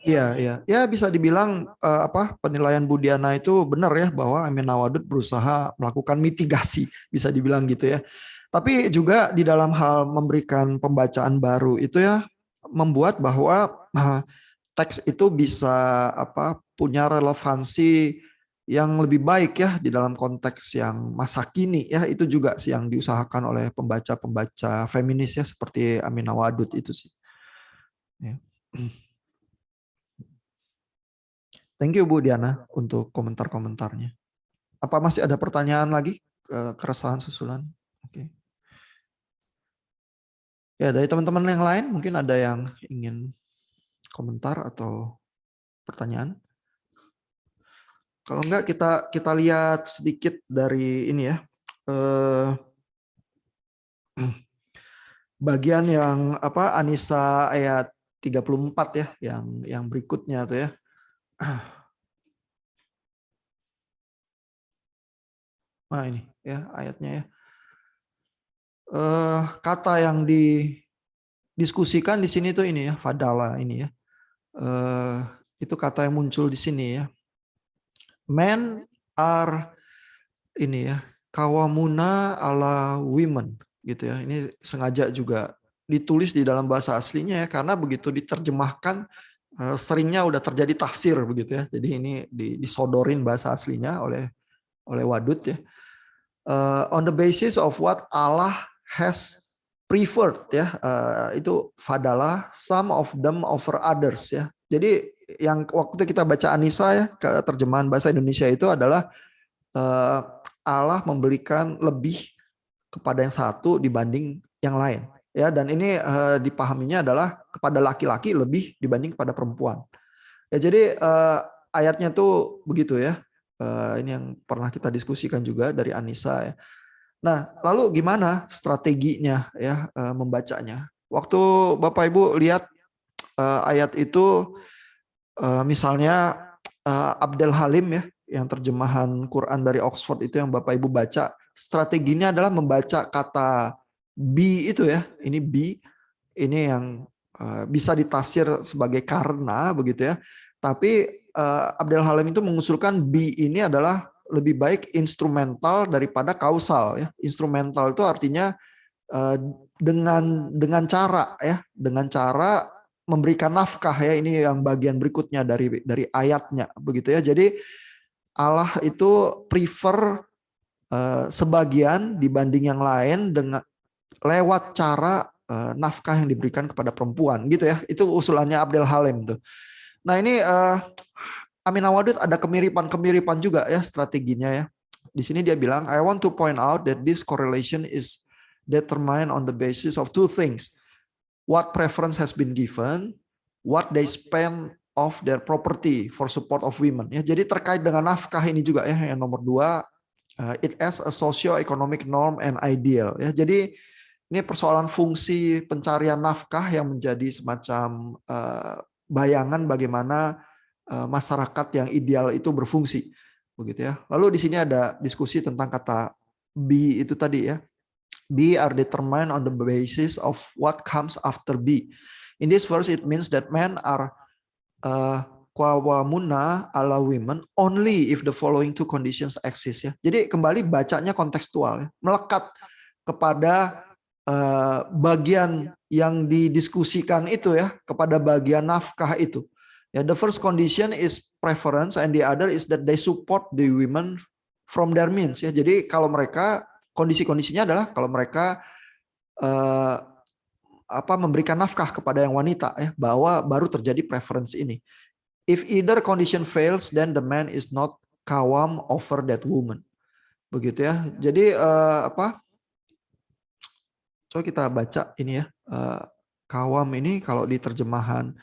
Iya, iya. Ya bisa dibilang penilaian Budiana itu benar ya bahwa Amin Nawadud berusaha melakukan mitigasi, bisa dibilang gitu ya. Tapi juga di dalam hal memberikan pembacaan baru itu ya membuat bahwa teks itu bisa punya relevansi yang lebih baik ya di dalam konteks yang masa kini ya, itu juga sih yang diusahakan oleh pembaca-pembaca feminis ya seperti Amin Nawadud itu sih. Ya. Thank you Bu Diana untuk komentar-komentarnya. Apa masih ada pertanyaan lagi? Keresahan susulan? Oke. Ya, dari teman-teman yang lain mungkin ada yang ingin komentar atau pertanyaan? Kalau enggak kita lihat sedikit dari ini ya. Bagian yang Anissa ayat 34 ya, yang berikutnya tuh ya. Nah ini ya ayatnya ya. Kata yang didiskusikan di sini tuh ini ya, fadala ini ya. Itu kata yang muncul di sini ya. Men are ini ya, kawamuna ala women gitu ya. Ini sengaja juga ditulis di dalam bahasa aslinya ya, karena begitu diterjemahkan seringnya udah terjadi tafsir begitu ya. Jadi ini disodorin bahasa aslinya oleh Wadud ya. On the basis of what Allah has preferred ya, itu fadalah some of them over others ya. Jadi yang waktu kita baca Anisa ya, terjemahan bahasa Indonesia itu adalah Allah memberikan lebih kepada yang satu dibanding yang lain ya, dan ini dipahaminya adalah kepada laki-laki lebih dibanding kepada perempuan ya. Jadi ayatnya tuh begitu ya. Ini yang pernah kita diskusikan juga dari Anissa ya. Nah, lalu gimana strateginya ya membacanya? Waktu Bapak Ibu lihat ayat itu, misalnya Abdel Halim ya, yang terjemahan Quran dari Oxford itu yang Bapak Ibu baca, strateginya adalah membaca kata be itu ya. Ini be, ini yang bisa ditafsir sebagai karena begitu ya. Tapi Abdel Halim itu mengusulkan be ini adalah lebih baik instrumental daripada kausal ya. Instrumental itu artinya dengan cara ya, dengan cara memberikan nafkah ya. Ini yang bagian berikutnya dari ayatnya begitu ya. Jadi Allah itu prefer sebagian dibanding yang lain dengan lewat cara nafkah yang diberikan kepada perempuan gitu ya. Itu usulannya Abdel Halim tuh. Nah ini Amin Nawadud ada kemiripan juga ya strateginya ya. Di sini dia bilang, I want to point out that this correlation is determined on the basis of two things. What preference has been given, what they spend of their property for support of women. Ya, jadi terkait dengan nafkah ini juga ya, yang nomor 2, it as a socio-economic norm and ideal. Ya, jadi ini persoalan fungsi pencarian nafkah yang menjadi semacam bayangan bagaimana masyarakat yang ideal itu berfungsi, begitu ya. Lalu di sini ada diskusi tentang kata be itu tadi ya. Be are determined on the basis of what comes after be. In this verse it means that men are qawwamuna ala women only if the following two conditions exist ya. Jadi kembali bacanya kontekstual ya. Melekat kepada bagian yang didiskusikan itu ya, kepada bagian nafkah itu. Ya, the first condition is preference and the other is that they support the women from their means ya. Jadi kalau mereka, kondisi-kondisinya adalah kalau mereka memberikan nafkah kepada yang wanita ya, bahwa baru terjadi preference ini. If either condition fails, then the man is not kawam over that woman. Begitu ya. Jadi coba kita baca ini ya. Kawam ini kalau di terjemahan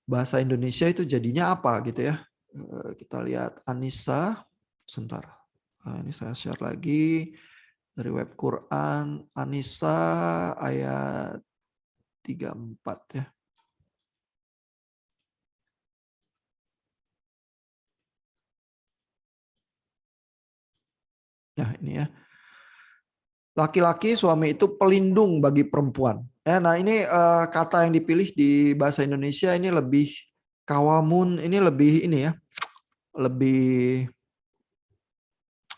bahasa Indonesia itu jadinya apa gitu ya. Kita lihat Anissa. Sebentar. Ini saya share lagi dari web Quran. Anissa ayat 34 ya. Nah, ini ya. Laki-laki suami itu pelindung bagi perempuan. Ya, nah ini kata yang dipilih di bahasa Indonesia ini lebih kawamun, ini lebih ini ya, lebih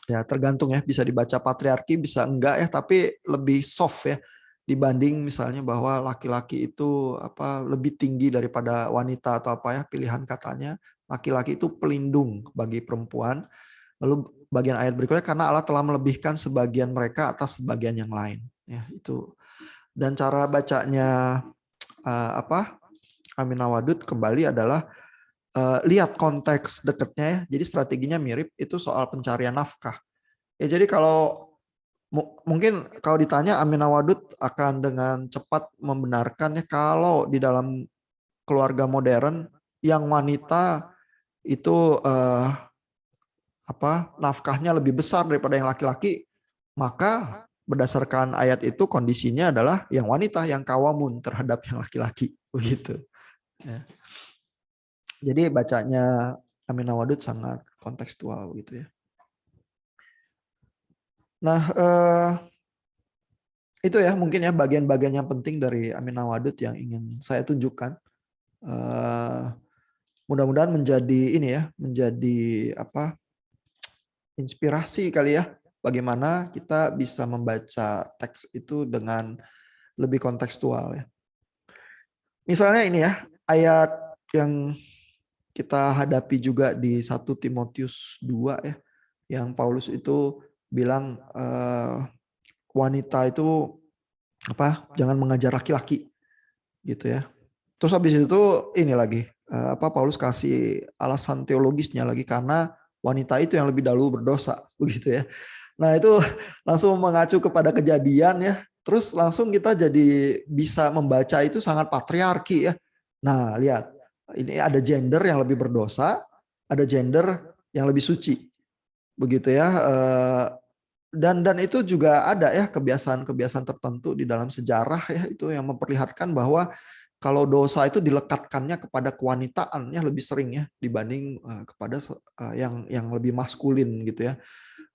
ya tergantung ya, bisa dibaca patriarki bisa enggak ya, tapi lebih soft ya dibanding misalnya bahwa laki-laki itu apa lebih tinggi daripada wanita atau apa ya, pilihan katanya laki-laki itu pelindung bagi perempuan. Lalu bagian ayat berikutnya karena Allah telah melebihkan sebagian mereka atas sebagian yang lain ya itu. Dan cara bacanya apa Amina Wadud kembali adalah lihat konteks dekatnya ya. Jadi strateginya mirip, itu soal pencarian nafkah. Ya jadi kalau mungkin kalau ditanya Amina Wadud akan dengan cepat membenarkan ya kalau di dalam keluarga modern yang wanita itu nafkahnya lebih besar daripada yang laki-laki, maka berdasarkan ayat itu kondisinya adalah yang wanita yang kawamun terhadap yang laki-laki begitu. Ya. Jadi bacanya Amina Wadud sangat kontekstual gitu ya. Nah, itu ya mungkin ya bagian-bagian yang penting dari Amina Wadud yang ingin saya tunjukkan. Mudah-mudahan menjadi ini ya, menjadi apa? Inspirasi kali ya bagaimana kita bisa membaca teks itu dengan lebih kontekstual ya. Misalnya ini ya, ayat yang kita hadapi juga di 1 Timotius 2 ya, yang Paulus itu bilang wanita itu jangan mengajar laki-laki gitu ya. Terus habis itu ini lagi Paulus kasih alasan teologisnya lagi karena wanita itu yang lebih dahulu berdosa begitu ya. Nah, itu langsung mengacu kepada kejadian ya. Terus langsung kita jadi bisa membaca itu sangat patriarki ya. Nah, lihat. Ini ada gender yang lebih berdosa, ada gender yang lebih suci. Begitu ya. Dan itu juga ada ya kebiasaan-kebiasaan tertentu di dalam sejarah ya itu yang memperlihatkan bahwa kalau dosa itu dilekatkannya kepada kewanitaan ya lebih sering ya dibanding kepada yang lebih maskulin gitu ya.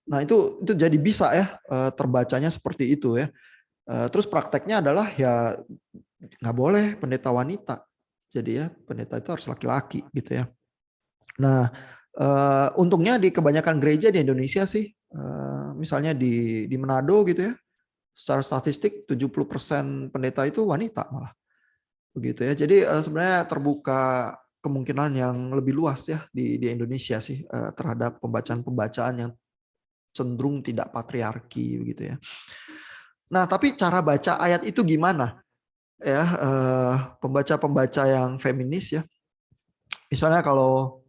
Nah, itu jadi bisa ya terbacanya seperti itu ya. Terus prakteknya adalah ya nggak boleh pendeta wanita. Jadi ya pendeta itu harus laki-laki gitu ya. Nah, untungnya di kebanyakan gereja di Indonesia sih, misalnya di Manado gitu ya, secara statistik 70% pendeta itu wanita malah. Begitu ya. Jadi sebenarnya terbuka kemungkinan yang lebih luas ya di Indonesia sih terhadap pembacaan-pembacaan yang cenderung tidak patriarki begitu ya. Nah, tapi cara baca ayat itu gimana? Ya, pembaca-pembaca yang feminis ya. Misalnya kalau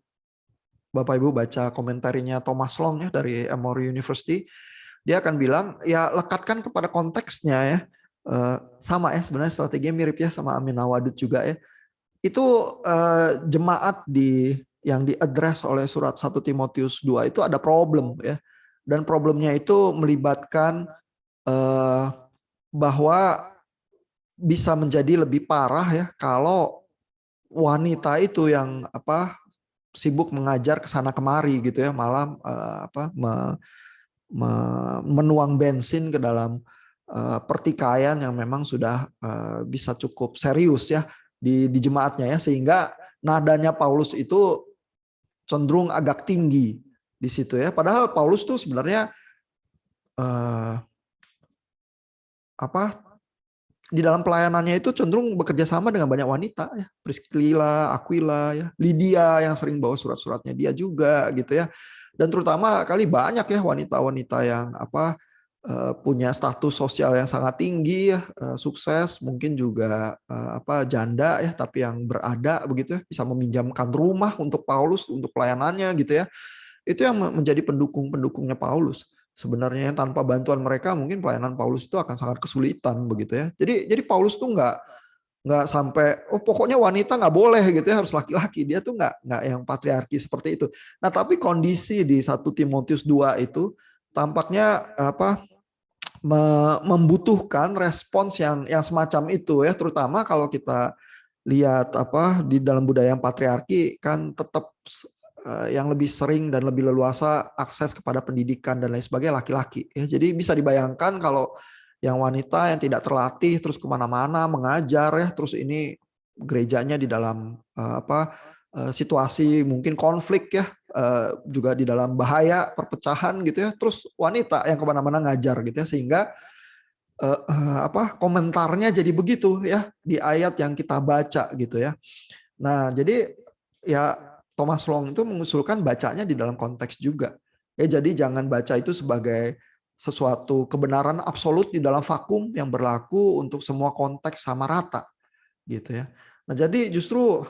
Bapak Ibu baca komentarinya Thomas Long ya dari Emory University, dia akan bilang ya lekatkan kepada konteksnya ya. Sama ya sebenarnya strateginya mirip ya sama Amina Wadud juga ya. Itu jemaat yang diadres oleh surat 1 Timotius 2 itu ada problem ya. Dan problemnya itu melibatkan bahwa bisa menjadi lebih parah ya kalau wanita itu yang sibuk mengajar ke sana kemari gitu ya, malah menuang bensin ke dalam pertikaian yang memang sudah bisa cukup serius ya di jemaatnya ya, sehingga nadanya Paulus itu cenderung agak tinggi di situ ya. Padahal Paulus tuh sebenarnya di dalam pelayanannya itu cenderung bekerja sama dengan banyak wanita ya, Priscilla, Aquila ya, Lydia yang sering bawa surat-suratnya dia juga gitu ya. Dan terutama kali banyak ya wanita-wanita yang punya status sosial yang sangat tinggi ya, sukses, mungkin juga janda ya, tapi yang berada begitu ya, bisa meminjamkan rumah untuk Paulus untuk pelayanannya gitu ya. Itu yang menjadi pendukung-pendukungnya Paulus. Sebenarnya tanpa bantuan mereka mungkin pelayanan Paulus itu akan sangat kesulitan begitu ya. Jadi Paulus tuh nggak sampai pokoknya wanita nggak boleh gitu ya, harus laki-laki. Dia tuh nggak yang patriarki seperti itu. Nah, tapi kondisi di 1 Timotius 2 itu tampaknya membutuhkan respons yang semacam itu ya, terutama kalau kita lihat di dalam budaya yang patriarki kan tetap yang lebih sering dan lebih leluasa akses kepada pendidikan dan lain sebagainya laki-laki. Ya, jadi bisa dibayangkan kalau yang wanita yang tidak terlatih terus kemana-mana mengajar ya, terus ini gerejanya di dalam situasi mungkin konflik ya, juga di dalam bahaya perpecahan gitu ya, terus wanita yang kemana-mana ngajar gitu ya, sehingga komentarnya jadi begitu ya di ayat yang kita baca gitu ya. Nah, jadi ya Thomas Long itu mengusulkan bacanya di dalam konteks juga. Ya, jadi jangan baca itu sebagai sesuatu kebenaran absolut di dalam vakum yang berlaku untuk semua konteks sama rata gitu ya. Nah, jadi justru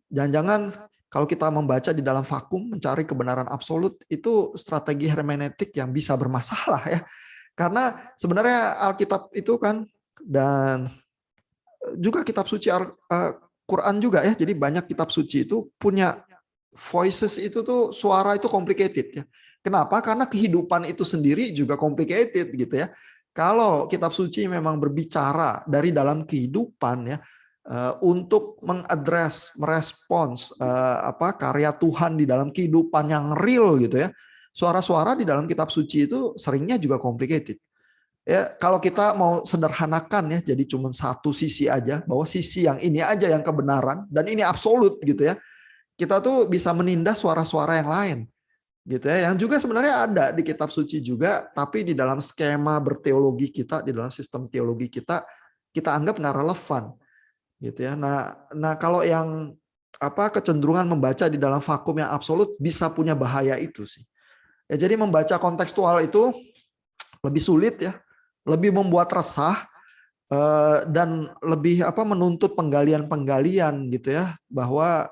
jangan-jangan kalau kita membaca di dalam vakum mencari kebenaran absolut itu strategi hermeneutik yang bisa bermasalah ya. Karena sebenarnya Alkitab itu kan dan juga kitab suci Quran juga ya. Jadi banyak kitab suci itu punya voices itu tuh suara itu complicated ya. Kenapa? Karena kehidupan itu sendiri juga complicated gitu ya. Kalau kitab suci memang berbicara dari dalam kehidupan ya, untuk mengadres, merespons karya Tuhan di dalam kehidupan yang real gitu ya. Suara-suara di dalam kitab suci itu seringnya juga complicated. Ya, kalau kita mau sederhanakan ya, jadi cuma satu sisi aja, bahwa sisi yang ini aja yang kebenaran dan ini absolut gitu ya. Kita tuh bisa menindas suara-suara yang lain gitu ya, yang juga sebenarnya ada di kitab suci juga, tapi di dalam skema berteologi kita, di dalam sistem teologi kita anggap nggak relevan gitu ya. Nah kalau yang kecenderungan membaca di dalam vakum yang absolut bisa punya bahaya itu sih. Ya, jadi membaca kontekstual itu lebih sulit ya, lebih membuat resah dan lebih menuntut penggalian-penggalian gitu ya, bahwa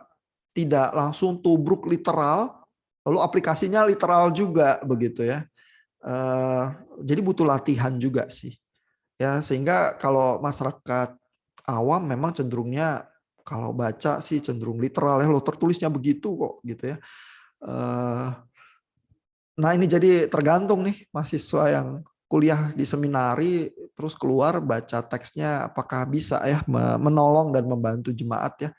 tidak langsung tubruk literal, lalu aplikasinya literal juga begitu ya. Jadi butuh latihan juga sih. Ya, sehingga kalau masyarakat awam memang cenderungnya kalau baca sih cenderung literal ya, lo tertulisnya begitu kok gitu ya. Nah ini jadi tergantung nih mahasiswa yang kuliah di seminari terus keluar baca teksnya apakah bisa ya menolong dan membantu jemaat ya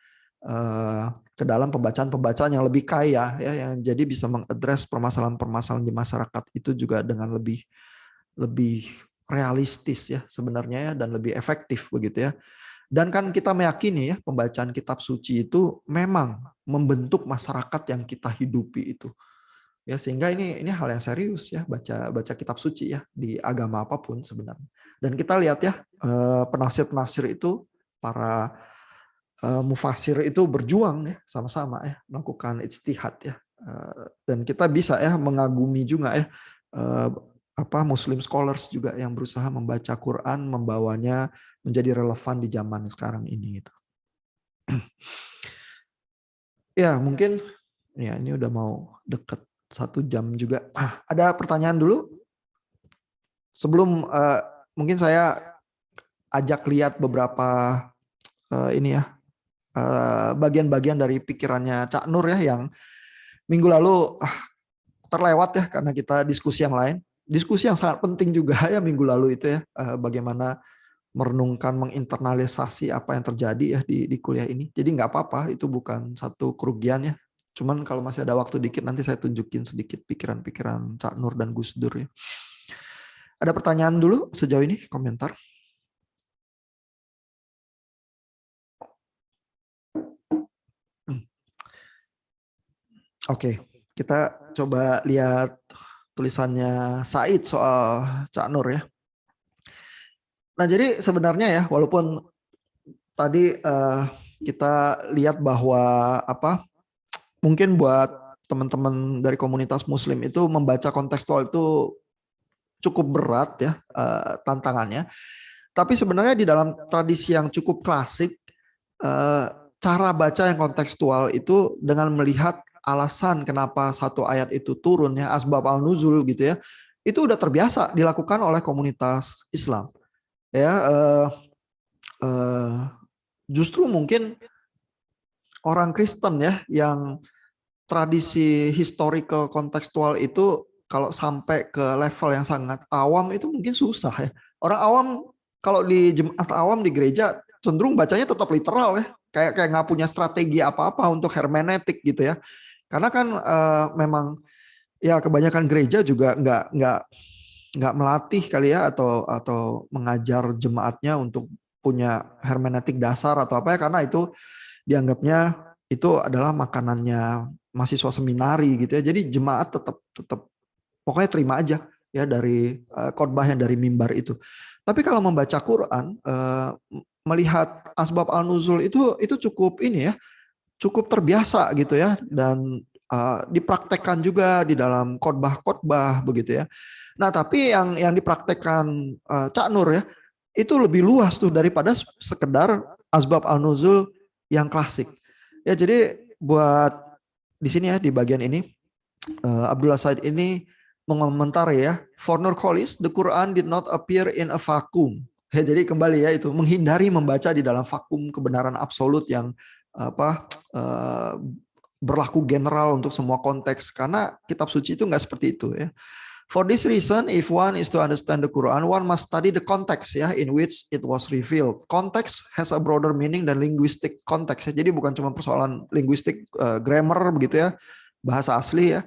ke dalam pembacaan-pembacaan yang lebih kaya ya, yang jadi bisa mengadres permasalahan-permasalahan di masyarakat itu juga dengan lebih realistis ya sebenarnya ya, dan lebih efektif begitu ya. Dan kan kita meyakini ya pembacaan kitab suci itu memang membentuk masyarakat yang kita hidupi itu. Ya, sehingga ini hal yang serius ya, baca kitab suci ya di agama apapun sebenarnya. Dan kita lihat ya penafsir-penafsir itu, para mufasir itu berjuang ya sama-sama ya melakukan ijtihad ya. Dan kita bisa ya mengagumi juga ya Muslim scholars juga yang berusaha membaca Quran, membawanya menjadi relevan di zaman sekarang ini gitu. Ya, mungkin ya ini udah mau deket 1 jam juga. Ada pertanyaan dulu? Sebelum mungkin saya ajak lihat beberapa ini ya bagian-bagian dari pikirannya Cak Nur ya, yang minggu lalu terlewat ya karena kita diskusi yang lain. Diskusi yang sangat penting juga ya minggu lalu itu ya, bagaimana merenungkan, menginternalisasi apa yang terjadi ya di kuliah ini. Jadi nggak apa-apa, itu bukan satu kerugian ya. Cuman kalau masih ada waktu dikit nanti saya tunjukin sedikit pikiran-pikiran Cak Nur dan Gus Dur ya. Ada pertanyaan dulu sejauh ini, komentar? Oke, kita coba lihat tulisannya Said soal Cak Nur ya. Nah, jadi sebenarnya ya, walaupun tadi kita lihat bahwa mungkin buat teman-teman dari komunitas Muslim itu membaca kontekstual itu cukup berat ya tantangannya. Tapi sebenarnya di dalam tradisi yang cukup klasik, cara baca yang kontekstual itu dengan melihat alasan kenapa satu ayat itu turun ya, asbab al-nuzul gitu ya, itu udah terbiasa dilakukan oleh komunitas Islam. Ya, justru mungkin orang Kristen ya yang tradisi historical kontekstual itu kalau sampai ke level yang sangat awam itu mungkin susah ya. Orang awam kalau di jemaat awam di gereja cenderung bacanya tetap literal ya. Kayak nggak punya strategi apa-apa untuk hermeneutik gitu ya. Karena kan memang ya kebanyakan gereja juga nggak melatih kali ya atau mengajar jemaatnya untuk punya hermeneutik dasar atau apa ya, karena itu dianggapnya itu adalah makanannya mahasiswa seminari gitu ya. Jadi jemaat tetap tetap pokoknya terima aja ya dari khotbah yang dari mimbar itu. Tapi kalau membaca Quran, melihat asbab al-nuzul itu cukup ini ya, cukup terbiasa gitu ya, dan dipraktekkan juga di dalam khotbah-khotbah begitu ya. Nah, tapi yang dipraktekkan Cak Nur ya, itu lebih luas tuh daripada sekedar asbab al-nuzul yang klasik. Ya, jadi buat di sini ya di bagian ini Abdullah Said ini mengomentari ya, for Nurcholish, the Quran did not appear in a vacuum. Ya, jadi kembali ya itu menghindari membaca di dalam vakum kebenaran absolut yang berlaku general untuk semua konteks, karena kitab suci itu nggak seperti itu ya. For this reason, if one is to understand the Quran, one must study the context ya in which it was revealed. Context has a broader meaning than linguistic context ya. Jadi bukan cuma persoalan linguistik, grammar begitu ya, bahasa asli ya.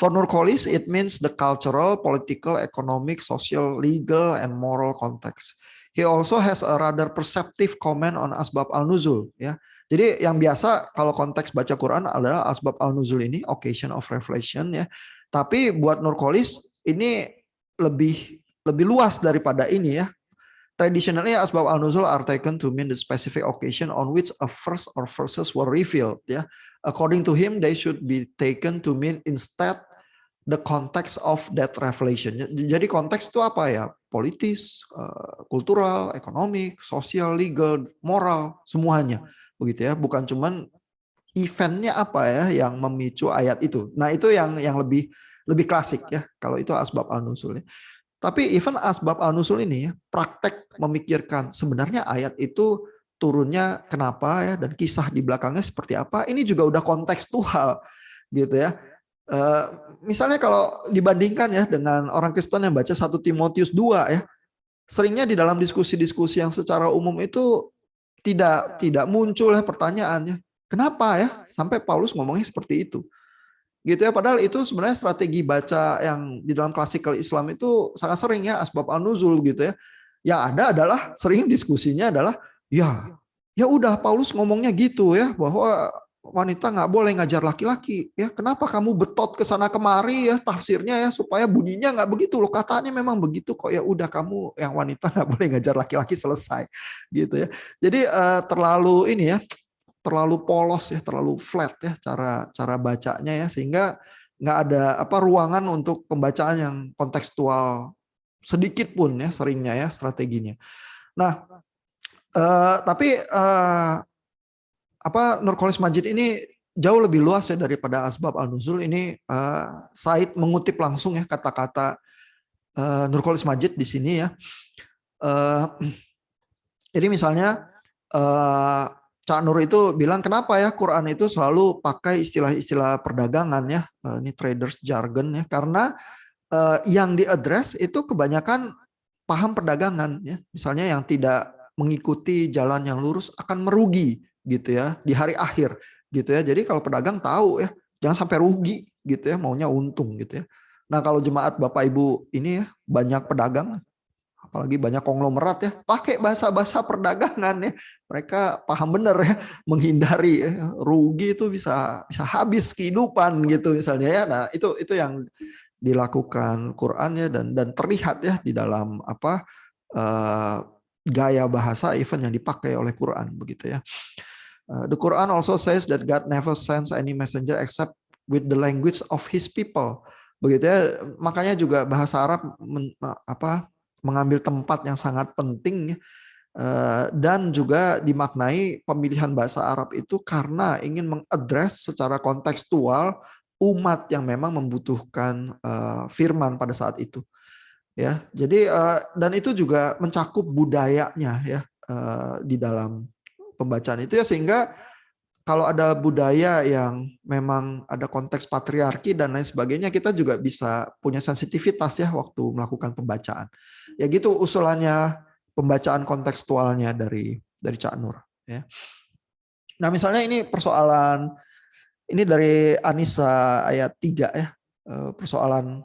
For Nurcholish, it means the cultural, political, economic, social, legal, and moral context. He also has a rather perceptive comment on asbab al-nuzul ya. Jadi yang biasa kalau konteks baca Quran adalah asbab al-nuzul ini, occasion of revelation ya. Tapi buat Nurcholish ini lebih luas daripada ini ya. Traditionally, asbab al-nuzul are taken to mean the specific occasion on which a verse or verses were revealed ya. According to him, they should be taken to mean instead the context of that revelation. Jadi konteks itu apa ya? Politis, kultural, ekonomik, sosial, legal, moral, semuanya. Begitu ya, bukan cuman eventnya apa ya yang memicu ayat itu. Nah, itu yang lebih klasik ya, kalau itu asbab al-nuzul. Tapi even asbab al-nuzul ini ya, praktek memikirkan sebenarnya ayat itu turunnya kenapa ya, dan kisah di belakangnya seperti apa, ini juga udah kontekstual gitu ya. Misalnya kalau dibandingkan ya dengan orang Kristen yang baca 1 Timotius 2 ya, seringnya di dalam diskusi-diskusi yang secara umum itu tidak muncul ya pertanyaannya, kenapa ya sampai Paulus ngomongnya seperti itu? Gitu ya, padahal itu sebenarnya strategi baca yang di dalam klasikal Islam itu sangat sering ya, asbab al-nuzul gitu ya. Yang ada adalah sering diskusinya adalah ya udah Paulus ngomongnya gitu ya, bahwa wanita nggak boleh ngajar laki-laki ya, kenapa kamu betot ke sana kemari ya tafsirnya ya, supaya bunyinya nggak begitu loh, katanya memang begitu kok, ya udah kamu yang wanita nggak boleh ngajar laki-laki, selesai gitu ya. Jadi terlalu ini ya, terlalu polos ya, terlalu flat ya cara bacanya ya, sehingga nggak ada ruangan untuk pembacaan yang kontekstual sedikit pun ya, seringnya ya strateginya. Nah, tapi Nurcholish Majid ini jauh lebih luas ya daripada asbab al-nuzul. Ini Said mengutip langsung ya kata-kata Nurcholish Majid di sini ya. Jadi misalnya Cak Nur itu bilang kenapa ya Quran itu selalu pakai istilah-istilah perdagangan ya, ini traders jargon ya, karena yang diadres itu kebanyakan paham perdagangan ya. Misalnya yang tidak mengikuti jalan yang lurus akan merugi gitu ya di hari akhir gitu ya. Jadi kalau pedagang tahu ya, jangan sampai rugi gitu ya, maunya untung gitu ya. Nah, kalau jemaat Bapak Ibu ini ya banyak pedagang, apalagi banyak konglomerat ya, pakai bahasa-bahasa perdagangan ya. Mereka paham benar ya, menghindari ya, rugi itu bisa habis kehidupan gitu misalnya ya. Nah, itu yang dilakukan Quran ya, dan terlihat ya di dalam gaya bahasa even yang dipakai oleh Quran begitu ya. The Quran also says that God never sends any messenger except with the language of his people. Begitu ya. Makanya juga bahasa Arab mengambil tempat yang sangat penting ya. Dan juga dimaknai pemilihan bahasa Arab itu karena ingin mengadres secara kontekstual umat yang memang membutuhkan firman pada saat itu ya. Jadi dan itu juga mencakup budayanya ya di dalam pembacaan itu ya, sehingga kalau ada budaya yang memang ada konteks patriarki dan lain sebagainya, kita juga bisa punya sensitivitas ya waktu melakukan pembacaan. Ya gitu usulannya pembacaan kontekstualnya dari Cak Nur ya. Nah, misalnya ini persoalan Ini dari Anissa ayat 3 ya, persoalan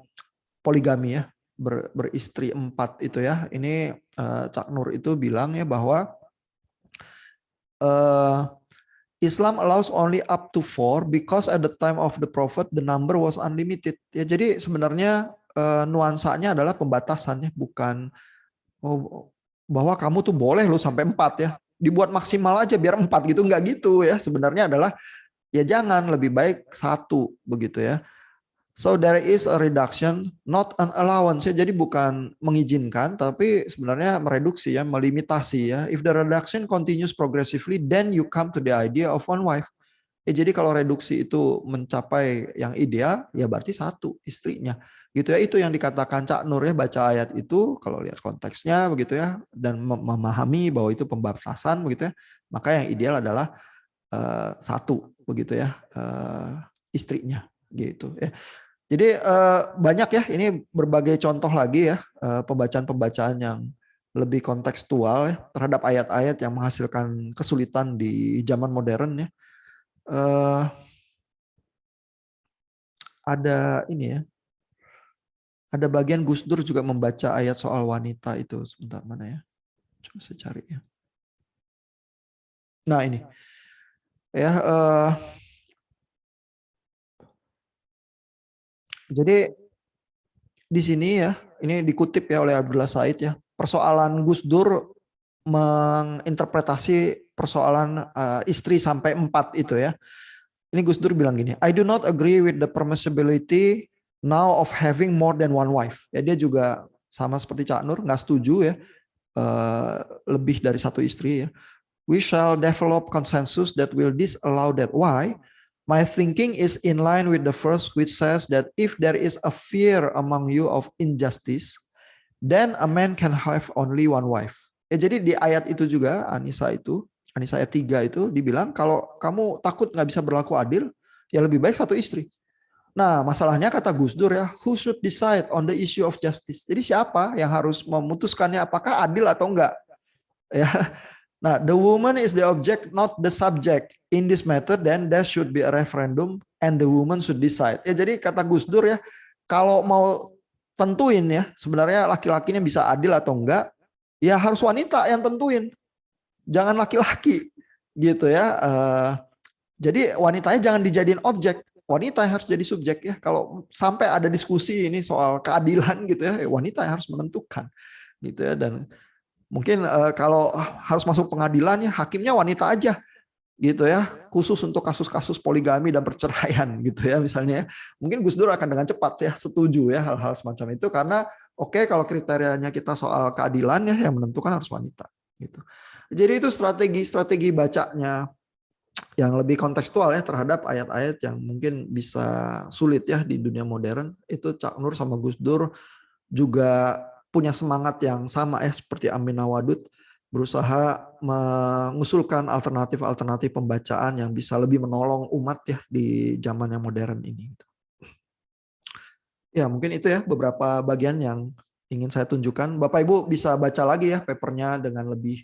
poligami ya, beristri 4 itu ya. Ini Cak Nur itu bilang ya bahwa Islam allows only up to 4 because at the time of the prophet the number was unlimited. Ya, jadi sebenarnya nuansanya adalah pembatasannya, bukan bahwa kamu tuh boleh lo sampai 4 ya. Dibuat maksimal aja biar 4 gitu, enggak gitu ya. Sebenarnya adalah ya jangan, lebih baik 1 begitu ya. So there is a reduction, not an allowance. Ya, jadi bukan mengizinkan, tapi sebenarnya mereduksi ya, melimitasi ya. If the reduction continues progressively, then you come to the idea of one wife. Ya, jadi kalau reduksi itu mencapai yang ideal, ya berarti 1 istrinya. Gitu ya, itu yang dikatakan Cak Nur ya, baca ayat itu, kalau lihat konteksnya begitu ya, dan memahami bahwa itu pembatasan begitu ya, maka yang ideal adalah 1 begitu ya, istrinya gitu ya. Jadi banyak ya, ini berbagai contoh lagi ya, pembacaan-pembacaan yang lebih kontekstual ya, terhadap ayat-ayat yang menghasilkan kesulitan di zaman modern ya. Ada ini ya, ada bagian Gus Dur juga membaca ayat soal wanita itu, sebentar mana ya, coba saya cari ya. Nah ini ya, jadi di sini ya, ini dikutip ya oleh Abdullah Said ya, persoalan Gus Dur menginterpretasi persoalan istri sampai 4 itu ya. Ini Gus Dur bilang gini, I do not agree with the permissibility now of having more than one wife. Ya, dia juga sama seperti Cak Nur, nggak setuju ya lebih dari 1 istri ya. We shall develop consensus that will disallow that. Why? My thinking is in line with the verse which says that if there is a fear among you of injustice, then a man can have only one wife. Ya, jadi di ayat itu juga Anissa ayat 3 itu dibilang kalau kamu takut nggak bisa berlaku adil, ya lebih baik 1 istri. Nah, masalahnya kata Gus Dur ya, who should decide on the issue of justice? Jadi siapa yang harus memutuskannya apakah adil atau enggak? Ya. Nah, the woman is the object, not the subject. In this matter, then there should be a referendum and the woman should decide. Ya, jadi kata Gus Dur ya, kalau mau tentuin ya, sebenarnya laki-lakinya bisa adil atau enggak, ya harus wanita yang tentuin. Jangan laki-laki gitu ya. Jadi wanitanya jangan dijadiin objek, wanita yang harus jadi subjek ya. Kalau sampai ada diskusi ini soal keadilan gitu ya, wanita yang harus menentukan gitu ya. Dan mungkin kalau harus masuk pengadilan ya, hakimnya wanita aja gitu ya, khusus untuk kasus-kasus poligami dan perceraian gitu ya misalnya ya. Mungkin Gus Dur akan dengan cepat ya setuju ya hal-hal semacam itu, karena oke, kalau kriterianya kita soal keadilan ya, yang menentukan harus wanita gitu. Jadi itu strategi bacanya yang lebih kontekstual ya terhadap ayat-ayat yang mungkin bisa sulit ya di dunia modern. Itu Cak Nur sama Gus Dur juga punya semangat yang sama ya seperti Amin Nawadud, berusaha mengusulkan alternatif-alternatif pembacaan yang bisa lebih menolong umat ya di zaman yang modern ini. Ya, mungkin itu ya beberapa bagian yang ingin saya tunjukkan. Bapak Ibu bisa baca lagi ya papernya dengan lebih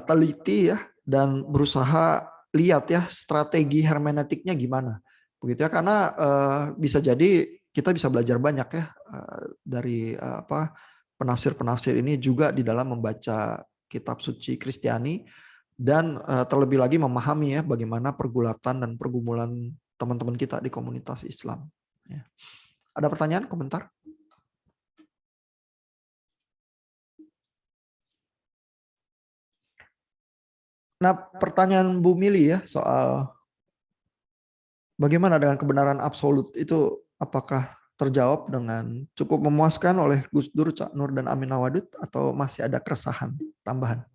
teliti ya, dan berusaha lihat ya strategi hermeneutiknya gimana. Begitu ya, karena bisa jadi kita bisa belajar banyak ya dari penafsir-penafsir ini juga di dalam membaca kitab suci Kristiani, dan terlebih lagi memahami ya bagaimana pergulatan dan pergumulan teman-teman kita di komunitas Islam. Ya. Ada pertanyaan, komentar? Nah, pertanyaan Bu Mili ya soal bagaimana dengan kebenaran absolut itu, apakah terjawab dengan cukup memuaskan oleh Gus Dur, Cak Nur, dan Amin Nawadud, atau masih ada keresahan tambahan?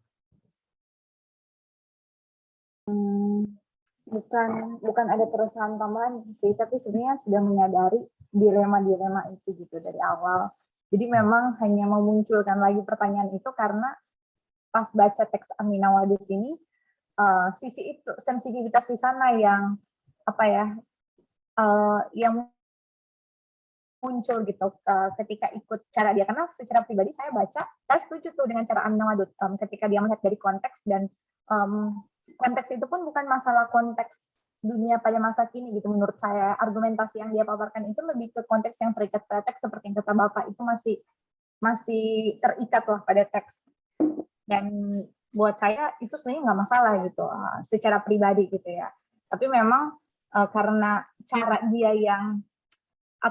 Bukan ada keresahan tambahan sih, tapi sebenarnya sudah menyadari dilema-dilema itu gitu dari awal. Jadi memang hanya memunculkan lagi pertanyaan itu karena pas baca teks Amin Nawadud ini, sisi itu, sensitivitas di sana yang yang muncul gitu ketika ikut cara dia, karena secara pribadi saya setuju tuh dengan cara Amin Nawadud ketika dia melihat dari konteks, dan konteks itu pun bukan masalah konteks dunia pada masa kini gitu. Menurut saya argumentasi yang dia paparkan itu lebih ke konteks yang terikat pada teks, seperti yang kata Bapak itu masih terikat lah pada teks. Dan buat saya itu sebenarnya nggak masalah gitu secara pribadi gitu ya. Tapi memang karena cara dia yang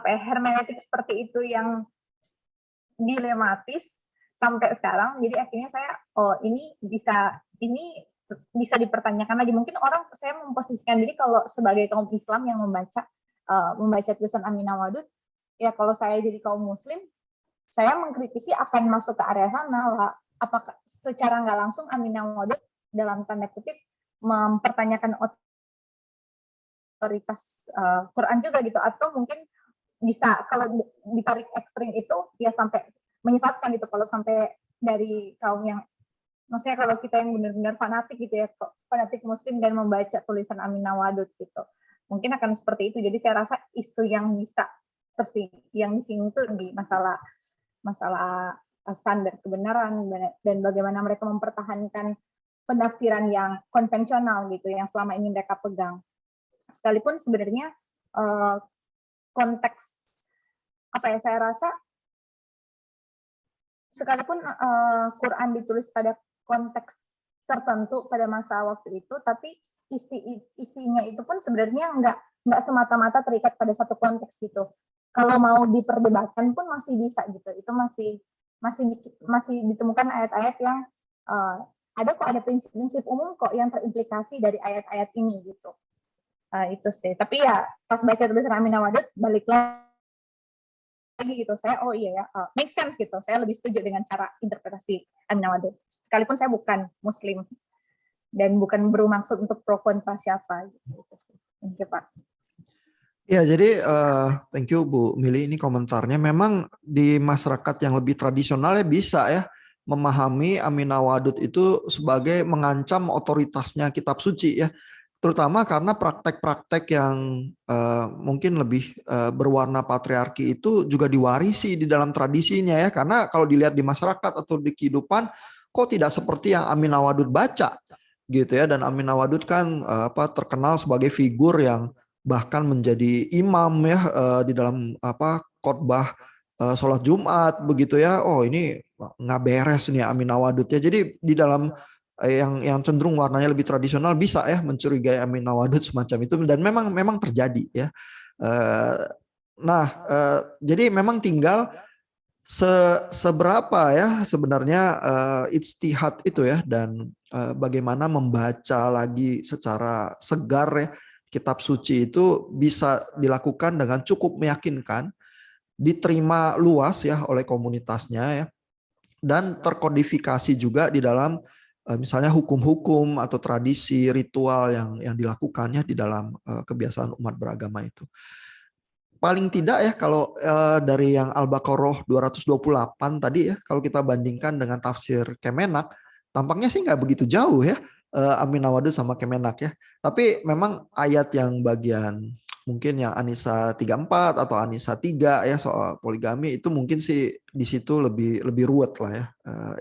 hermeneutik seperti itu yang dilematis sampai sekarang, jadi akhirnya saya ini bisa dipertanyakan lagi. Mungkin saya memposisikan diri kalau sebagai kaum Islam yang membaca tulisan Aminah Wadud, ya kalau saya jadi kaum Muslim, saya mengkritisi akan masuk ke area sana lah. Apakah secara nggak langsung Aminah Wadud dalam tanda kutip mempertanyakan otoritas Quran juga gitu, atau mungkin bisa kalau ditarik ekstrim itu ya sampai menyesatkan gitu, kalau sampai dari kaum yang, maksudnya kalau kita yang benar-benar fanatik gitu ya, fanatik Muslim dan membaca tulisan Aminah Wadud gitu, mungkin akan seperti itu. Jadi saya rasa isu yang bisa yang disinggung itu di masalah standar kebenaran dan bagaimana mereka mempertahankan penafsiran yang konvensional gitu, yang selama ini mereka pegang. Sekalipun sebenarnya konteks saya rasa sekalipun Quran ditulis pada konteks tertentu pada masa waktu itu, tapi isinya itu pun sebenarnya nggak semata-mata terikat pada satu konteks gitu. Kalau mau diperdebatkan pun masih bisa gitu. Itu masih ditemukan ayat-ayat yang ada prinsip-prinsip umum kok yang terimplikasi dari ayat-ayat ini gitu. Itu sih. Tapi ya pas baca tulisan Aminah Wadud, balik lagi gitu, saya make sense gitu. Saya lebih setuju dengan cara interpretasi Aminah Wadud. Sekalipun saya bukan Muslim dan bukan bermaksud untuk pro kontra siapa gitu. Thank you, Pak. Ya, jadi thank you Bu Mili, ini komentarnya. Memang di masyarakat yang lebih tradisional ya bisa ya memahami Aminah Wadud itu sebagai mengancam otoritasnya kitab suci ya. Terutama karena praktek-praktek yang mungkin lebih berwarna patriarki itu juga diwarisi di dalam tradisinya ya. Karena kalau dilihat di masyarakat atau di kehidupan kok tidak seperti yang Aminah Wadud baca gitu ya. Dan Aminah Wadud kan terkenal sebagai figur yang bahkan menjadi imam ya di dalam khotbah sholat Jumat begitu ya. Oh, ini nggak beres nih Aminah Wadud ya. Jadi di dalam yang cenderung warnanya lebih tradisional bisa ya mencurigai Aminah Wadud semacam itu, dan memang terjadi ya. Jadi memang tinggal seberapa ya sebenarnya ijtihad itu ya, dan bagaimana membaca lagi secara segar ya kitab suci itu bisa dilakukan dengan cukup meyakinkan, diterima luas ya oleh komunitasnya ya, dan terkodifikasi juga di dalam misalnya hukum-hukum atau tradisi ritual yang dilakukannya di dalam kebiasaan umat beragama itu. Paling tidak ya kalau dari yang Al-Baqarah 228 tadi ya, kalau kita bandingkan dengan tafsir Kemenak, tampaknya sih nggak begitu jauh ya Aminah Wadud sama Kemenak ya. Tapi memang ayat yang bagian mungkin yang An-Nisa 34 atau An-Nisa 3 ya soal poligami itu mungkin sih di situ lebih ruwet lah ya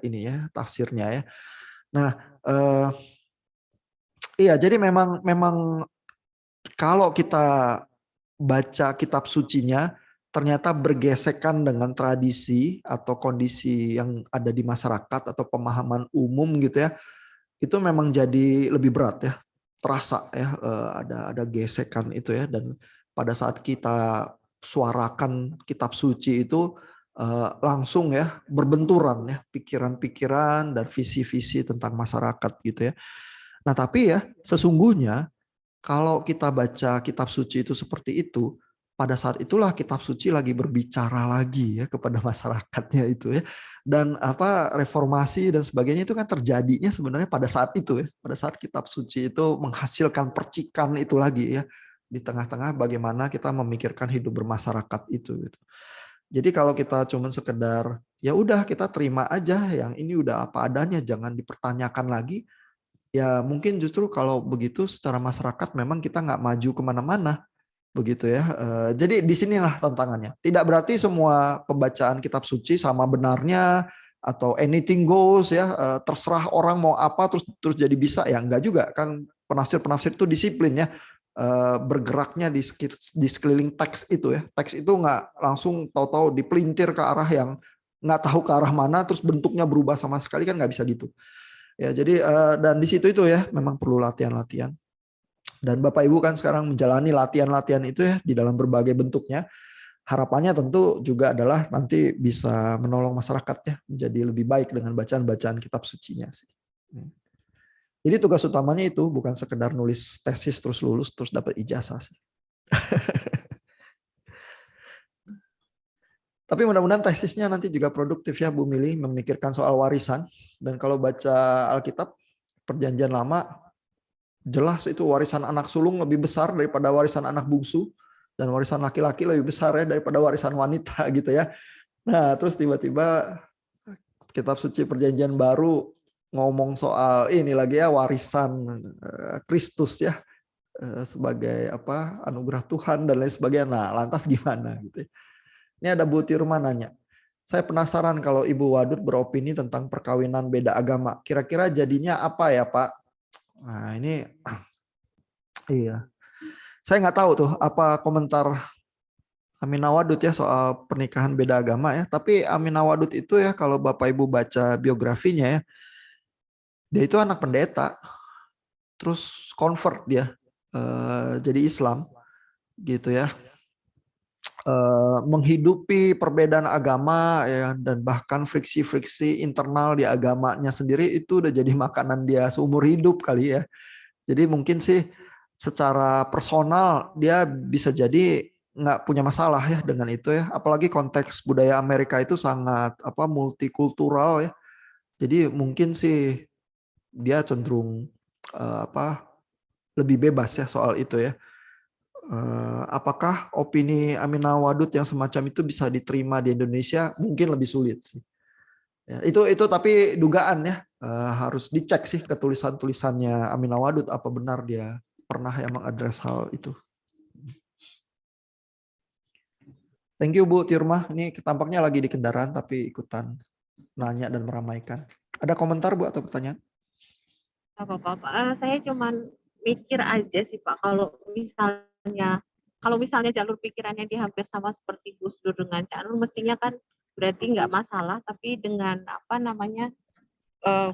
ini ya tafsirnya ya. Nah, iya jadi memang kalau kita baca kitab sucinya ternyata bergesekan dengan tradisi atau kondisi yang ada di masyarakat atau pemahaman umum gitu ya, itu memang jadi lebih berat ya, terasa ya ada gesekan itu ya. Dan pada saat kita suarakan kitab suci itu langsung ya berbenturan ya pikiran-pikiran dan visi-visi tentang masyarakat gitu ya. Nah tapi ya sesungguhnya kalau kita baca kitab suci itu seperti itu, pada saat itulah kitab suci lagi berbicara lagi ya kepada masyarakatnya itu ya. Dan reformasi dan sebagainya itu kan terjadinya sebenarnya pada saat itu ya. Pada saat kitab suci itu menghasilkan percikan itu lagi ya. Di tengah-tengah bagaimana kita memikirkan hidup bermasyarakat itu gitu. Jadi kalau kita cuma sekedar ya udah kita terima aja yang ini udah apa adanya, jangan dipertanyakan lagi. Ya mungkin justru kalau begitu secara masyarakat memang kita nggak maju kemana-mana begitu ya. Jadi disinilah tantangannya. Tidak berarti semua pembacaan kitab suci sama benarnya atau anything goes ya, terserah orang mau apa terus jadi bisa ya, enggak juga kan. Penafsir itu disiplin ya. bergeraknya di sekeliling teks itu ya. Teks itu nggak langsung tahu-tahu dipelintir ke arah yang nggak tahu ke arah mana, terus bentuknya berubah sama sekali, kan nggak bisa gitu. Ya, jadi dan di situ itu ya memang perlu latihan-latihan. Dan Bapak Ibu kan sekarang menjalani latihan-latihan itu ya di dalam berbagai bentuknya. Harapannya tentu juga adalah nanti bisa menolong masyarakat ya menjadi lebih baik dengan bacaan-bacaan kitab sucinya sih. Jadi tugas utamanya itu bukan sekedar nulis tesis terus lulus terus dapat ijazah sih. Tapi mudah-mudahan tesisnya nanti juga produktif ya Bu Mili, memikirkan soal warisan. Dan kalau baca Alkitab Perjanjian Lama, jelas itu warisan anak sulung lebih besar daripada warisan anak bungsu, dan warisan laki-laki lebih besar ya daripada warisan wanita gitu ya. Nah, terus tiba-tiba kitab suci Perjanjian Baru ngomong soal ini lagi ya, warisan Kristus ya, sebagai apa, anugerah Tuhan dan lain sebagainya. Nah, lantas gimana gitu ya. Ini ada Bu Tirma nanya, saya penasaran kalau Ibu Wadud beropini tentang perkawinan beda agama. Kira-kira jadinya apa ya Pak? Nah ini, iya. Saya nggak tahu tuh apa komentar Aminah Wadud ya soal pernikahan beda agama ya. Tapi Aminah Wadud itu ya kalau Bapak Ibu baca biografinya ya, dia itu anak pendeta. Terus convert dia jadi Islam gitu ya. Menghidupi perbedaan agama ya, dan bahkan friksi-friksi internal di agamanya sendiri itu udah jadi makanan dia seumur hidup kali ya. Jadi mungkin sih secara personal dia bisa jadi nggak punya masalah ya dengan itu ya. Apalagi konteks budaya Amerika itu sangat apa multikultural ya. Jadi mungkin sih dia cenderung apa lebih bebas ya soal itu ya. Apakah opini Aminah Wadud yang semacam itu bisa diterima di Indonesia? Mungkin lebih sulit sih. Ya, itu tapi dugaan ya, harus dicek sih ke tulisan-tulisannya Aminah Wadud apa benar dia pernah yang mengadres hal itu. Thank you Bu Tirma, ini tampaknya lagi di kendaraan tapi ikutan nanya dan meramaikan. Ada komentar Bu atau pertanyaan? Apa-apa, saya cuman mikir aja sih Pak, kalau misalnya jalur pikirannya dia hampir sama seperti Gus Dur dengan Cak Nur, mestinya kan berarti nggak masalah, tapi dengan apa namanya,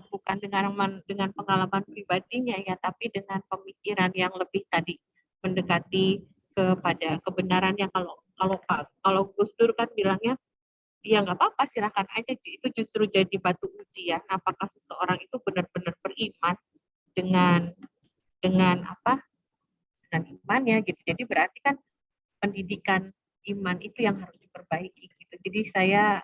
bukan dengan pengalaman pribadinya ya, tapi dengan pemikiran yang lebih tadi mendekati kepada kebenaran yang kalau Gus Dur kan bilangnya ya nggak apa-apa, silakan aja, itu justru jadi batu ujian apakah seseorang itu benar-benar beriman dengan apa, dengan imannya gitu. Jadi berarti kan pendidikan iman itu yang harus diperbaiki gitu. Jadi saya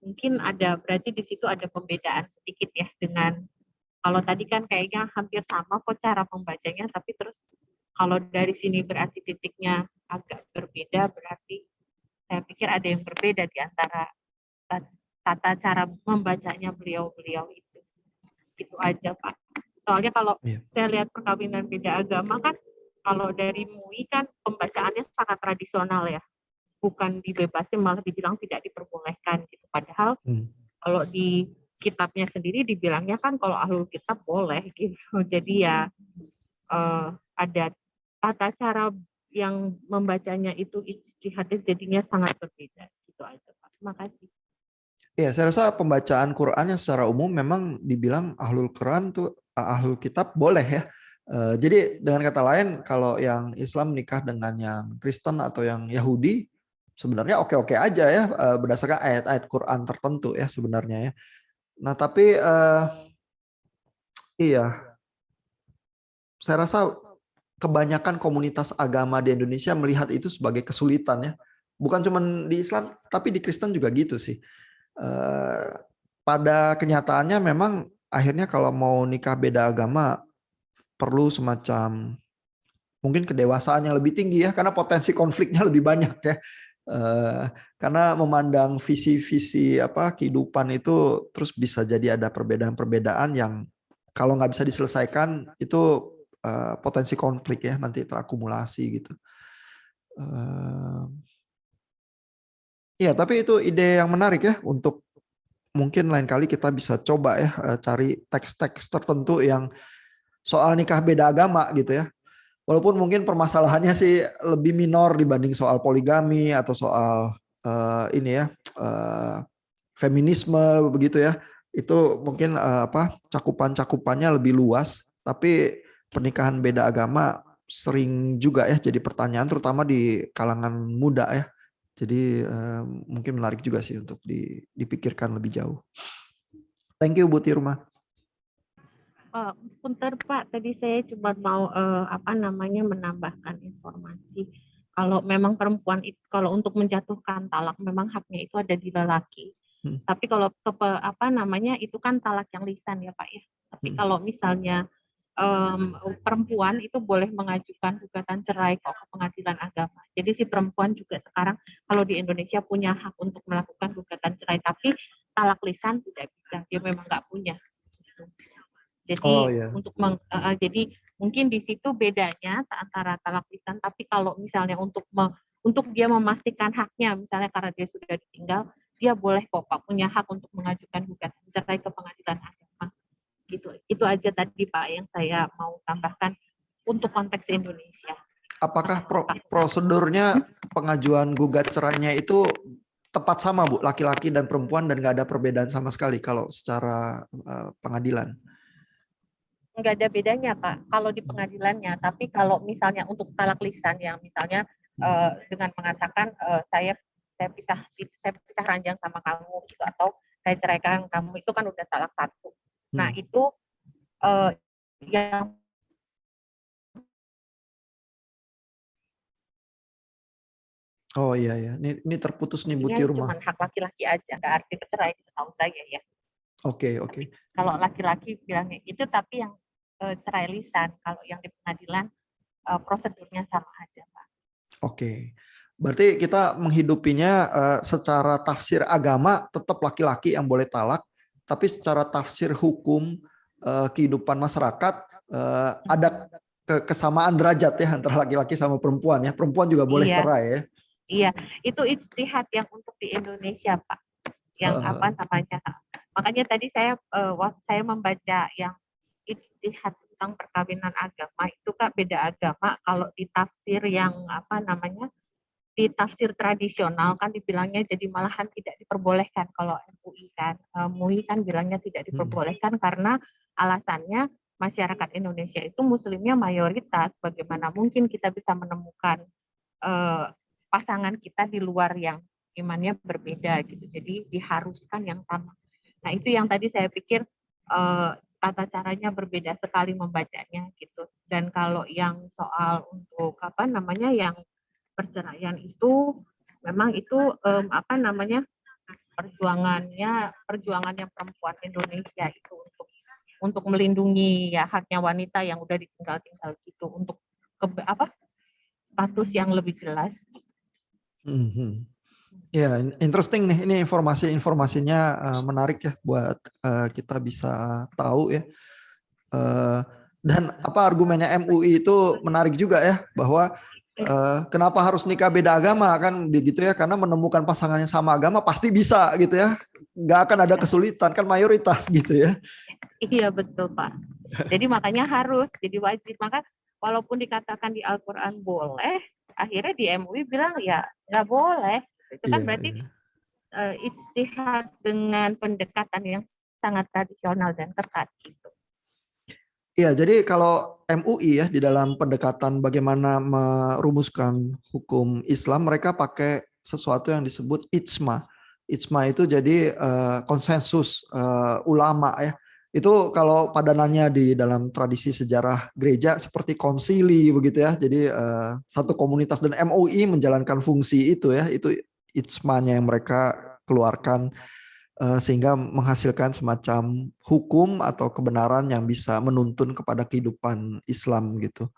mungkin berarti di situ ada pembedaan sedikit ya dengan kalau tadi kan kayaknya hampir sama kok cara membacanya, tapi terus kalau dari sini berarti titiknya agak berbeda, berarti saya pikir ada yang berbeda di antara tata cara membacanya beliau-beliau itu. Itu aja Pak. Soalnya kalau saya lihat perkawinan beda agama kan, kalau dari MUI kan pembacaannya sangat tradisional ya, bukan dibebasin, malah dibilang tidak diperbolehkan gitu. Padahal kalau di kitabnya sendiri dibilangnya kan kalau ahlul kitab boleh gitu. Jadi ya ada tata cara yang membacanya itu ijtihadnya jadinya sangat berbeda. Gitu aja Pak. Terima kasih. Ya, saya rasa pembacaan Quran yang secara umum memang dibilang ahlul Quran tuh ahlul kitab boleh ya. Jadi dengan kata lain kalau yang Islam nikah dengan yang Kristen atau yang Yahudi sebenarnya oke-oke aja ya berdasarkan ayat-ayat Quran tertentu ya sebenarnya ya. Nah tapi iya, saya rasa kebanyakan komunitas agama di Indonesia melihat itu sebagai kesulitan ya. Bukan cuma di Islam tapi di Kristen juga gitu sih. Pada kenyataannya memang akhirnya kalau mau nikah beda agama perlu semacam mungkin kedewasaan yang lebih tinggi ya, karena potensi konfliknya lebih banyak ya. Karena memandang visi-visi kehidupan itu terus bisa jadi ada perbedaan-perbedaan yang kalau nggak bisa diselesaikan itu potensi konflik ya, nanti terakumulasi gitu. Iya, tapi itu ide yang menarik ya untuk mungkin lain kali kita bisa coba ya cari teks-teks tertentu yang soal nikah beda agama gitu ya. Walaupun mungkin permasalahannya sih lebih minor dibanding soal poligami atau soal ini ya feminisme begitu ya. Itu mungkin cakupan-cakupannya lebih luas. Tapi pernikahan beda agama sering juga ya jadi pertanyaan, terutama di kalangan muda ya. Jadi mungkin menarik juga sih untuk dipikirkan lebih jauh. Thank you Bu Tirma. Punten Pak, tadi saya cuma mau menambahkan informasi. Kalau memang perempuan itu, kalau untuk menjatuhkan talak memang haknya itu ada di lelaki. Tapi kalau itu kan talak yang lisan ya Pak ya. Tapi kalau misalnya perempuan itu boleh mengajukan gugatan cerai kok ke pengadilan agama. Jadi si perempuan juga sekarang kalau di Indonesia punya hak untuk melakukan gugatan cerai, tapi talak lisan tidak bisa, dia memang nggak punya. Jadi jadi mungkin di situ bedanya antara talak lisan. Tapi kalau misalnya untuk dia memastikan haknya, misalnya karena dia sudah ditinggal, dia boleh kok Pak punya hak untuk mengajukan gugatan cerai ke pengadilan agama. Gitu. Itu aja tadi Pak yang saya mau tambahkan untuk konteks Indonesia. Apakah prosedurnya pengajuan gugat cerainya itu tepat sama Bu, laki-laki dan perempuan, dan nggak ada perbedaan sama sekali kalau secara pengadilan? Nggak ada bedanya Pak kalau di pengadilannya. Tapi kalau misalnya untuk talak lisan yang misalnya dengan mengatakan saya pisah ranjang sama kamu gitu, atau saya ceraikan kamu, itu kan udah talak satu. Nah itu yang ini terputus nih Bu Tirma. Cuma hak laki-laki aja, nggak arti bercerai, tahu saya ya. Oke. Kalau laki-laki bilangnya itu, tapi yang cerai lisan, kalau yang di pengadilan prosedurnya sama aja Pak. Oke. Berarti kita menghidupinya secara tafsir agama tetap laki-laki yang boleh talak, tapi secara tafsir hukum kehidupan masyarakat ada kesamaan derajat ya antara laki-laki sama perempuan ya. Perempuan juga boleh cerai ya. Iya, itu ijtihad yang untuk di Indonesia Pak. Yang makanya tadi saya membaca yang ijtihad tentang perkawinan agama itu Kak, beda agama. Kalau di tafsir yang di tafsir tradisional kan dibilangnya jadi malahan tidak diperbolehkan. Kalau MUI kan bilangnya tidak diperbolehkan karena alasannya masyarakat Indonesia itu muslimnya mayoritas. Bagaimana mungkin kita bisa menemukan pasangan kita di luar yang imannya berbeda gitu. Jadi diharuskan yang sama. Nah, itu yang tadi saya pikir tata caranya berbeda sekali membacanya gitu. Dan kalau yang soal untuk yang perceraian itu memang itu perjuangannya perempuan Indonesia itu untuk melindungi ya haknya wanita yang udah ditinggal-tinggal gitu, untuk status yang lebih jelas. Ya, interesting nih, ini informasinya menarik ya buat kita bisa tahu ya. Dan argumennya MUI itu menarik juga ya, bahwa kenapa harus nikah beda agama kan begitu ya, karena menemukan pasangan yang sama agama pasti bisa gitu ya, nggak akan ada kesulitan kan, mayoritas gitu ya. Iya betul Pak, jadi makanya harus jadi wajib. Maka walaupun dikatakan di Al-Quran boleh, akhirnya di MUI bilang ya nggak boleh. Itu kan berarti ijtihad dengan pendekatan yang sangat tradisional dan ketat gitu. Iya, jadi kalau MUI ya di dalam pendekatan bagaimana merumuskan hukum Islam, mereka pakai sesuatu yang disebut ijma. Ijma itu jadi konsensus ulama ya. Itu kalau padanannya di dalam tradisi sejarah gereja seperti konsili begitu ya. Jadi satu komunitas, dan MUI menjalankan fungsi itu ya. Itu ijmanya yang mereka keluarkan, sehingga menghasilkan semacam hukum atau kebenaran yang bisa menuntun kepada kehidupan Islam gitu.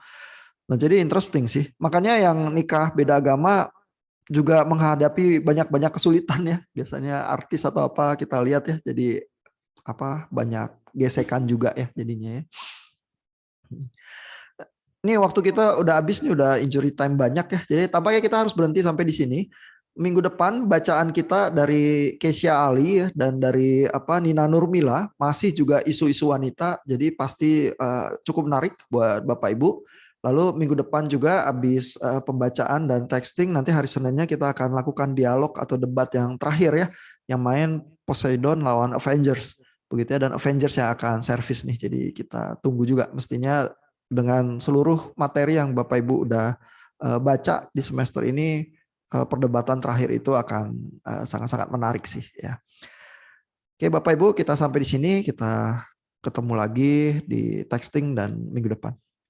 Nah, jadi interesting sih. Makanya yang nikah beda agama juga menghadapi banyak kesulitan ya. Biasanya artis atau apa kita lihat ya, jadi banyak gesekan juga ya jadinya ya. Ini waktu kita udah habis nih, udah injury time banyak ya. Jadi tampaknya kita harus berhenti sampai di sini. Minggu depan bacaan kita dari Kesia Ali ya, dan dari Nina Nurmila, masih juga isu-isu wanita. Jadi pasti cukup menarik buat Bapak Ibu. Lalu minggu depan juga habis pembacaan dan texting, nanti hari Seninnya kita akan lakukan dialog atau debat yang terakhir ya, yang main Poseidon lawan Avengers, begitu ya, dan Avengers yang akan servis nih. Jadi kita tunggu juga, mestinya dengan seluruh materi yang Bapak Ibu udah baca di semester ini, perdebatan terakhir itu akan sangat-sangat menarik sih ya. Oke Bapak Ibu, kita sampai di sini, kita ketemu lagi di texting dan minggu depan.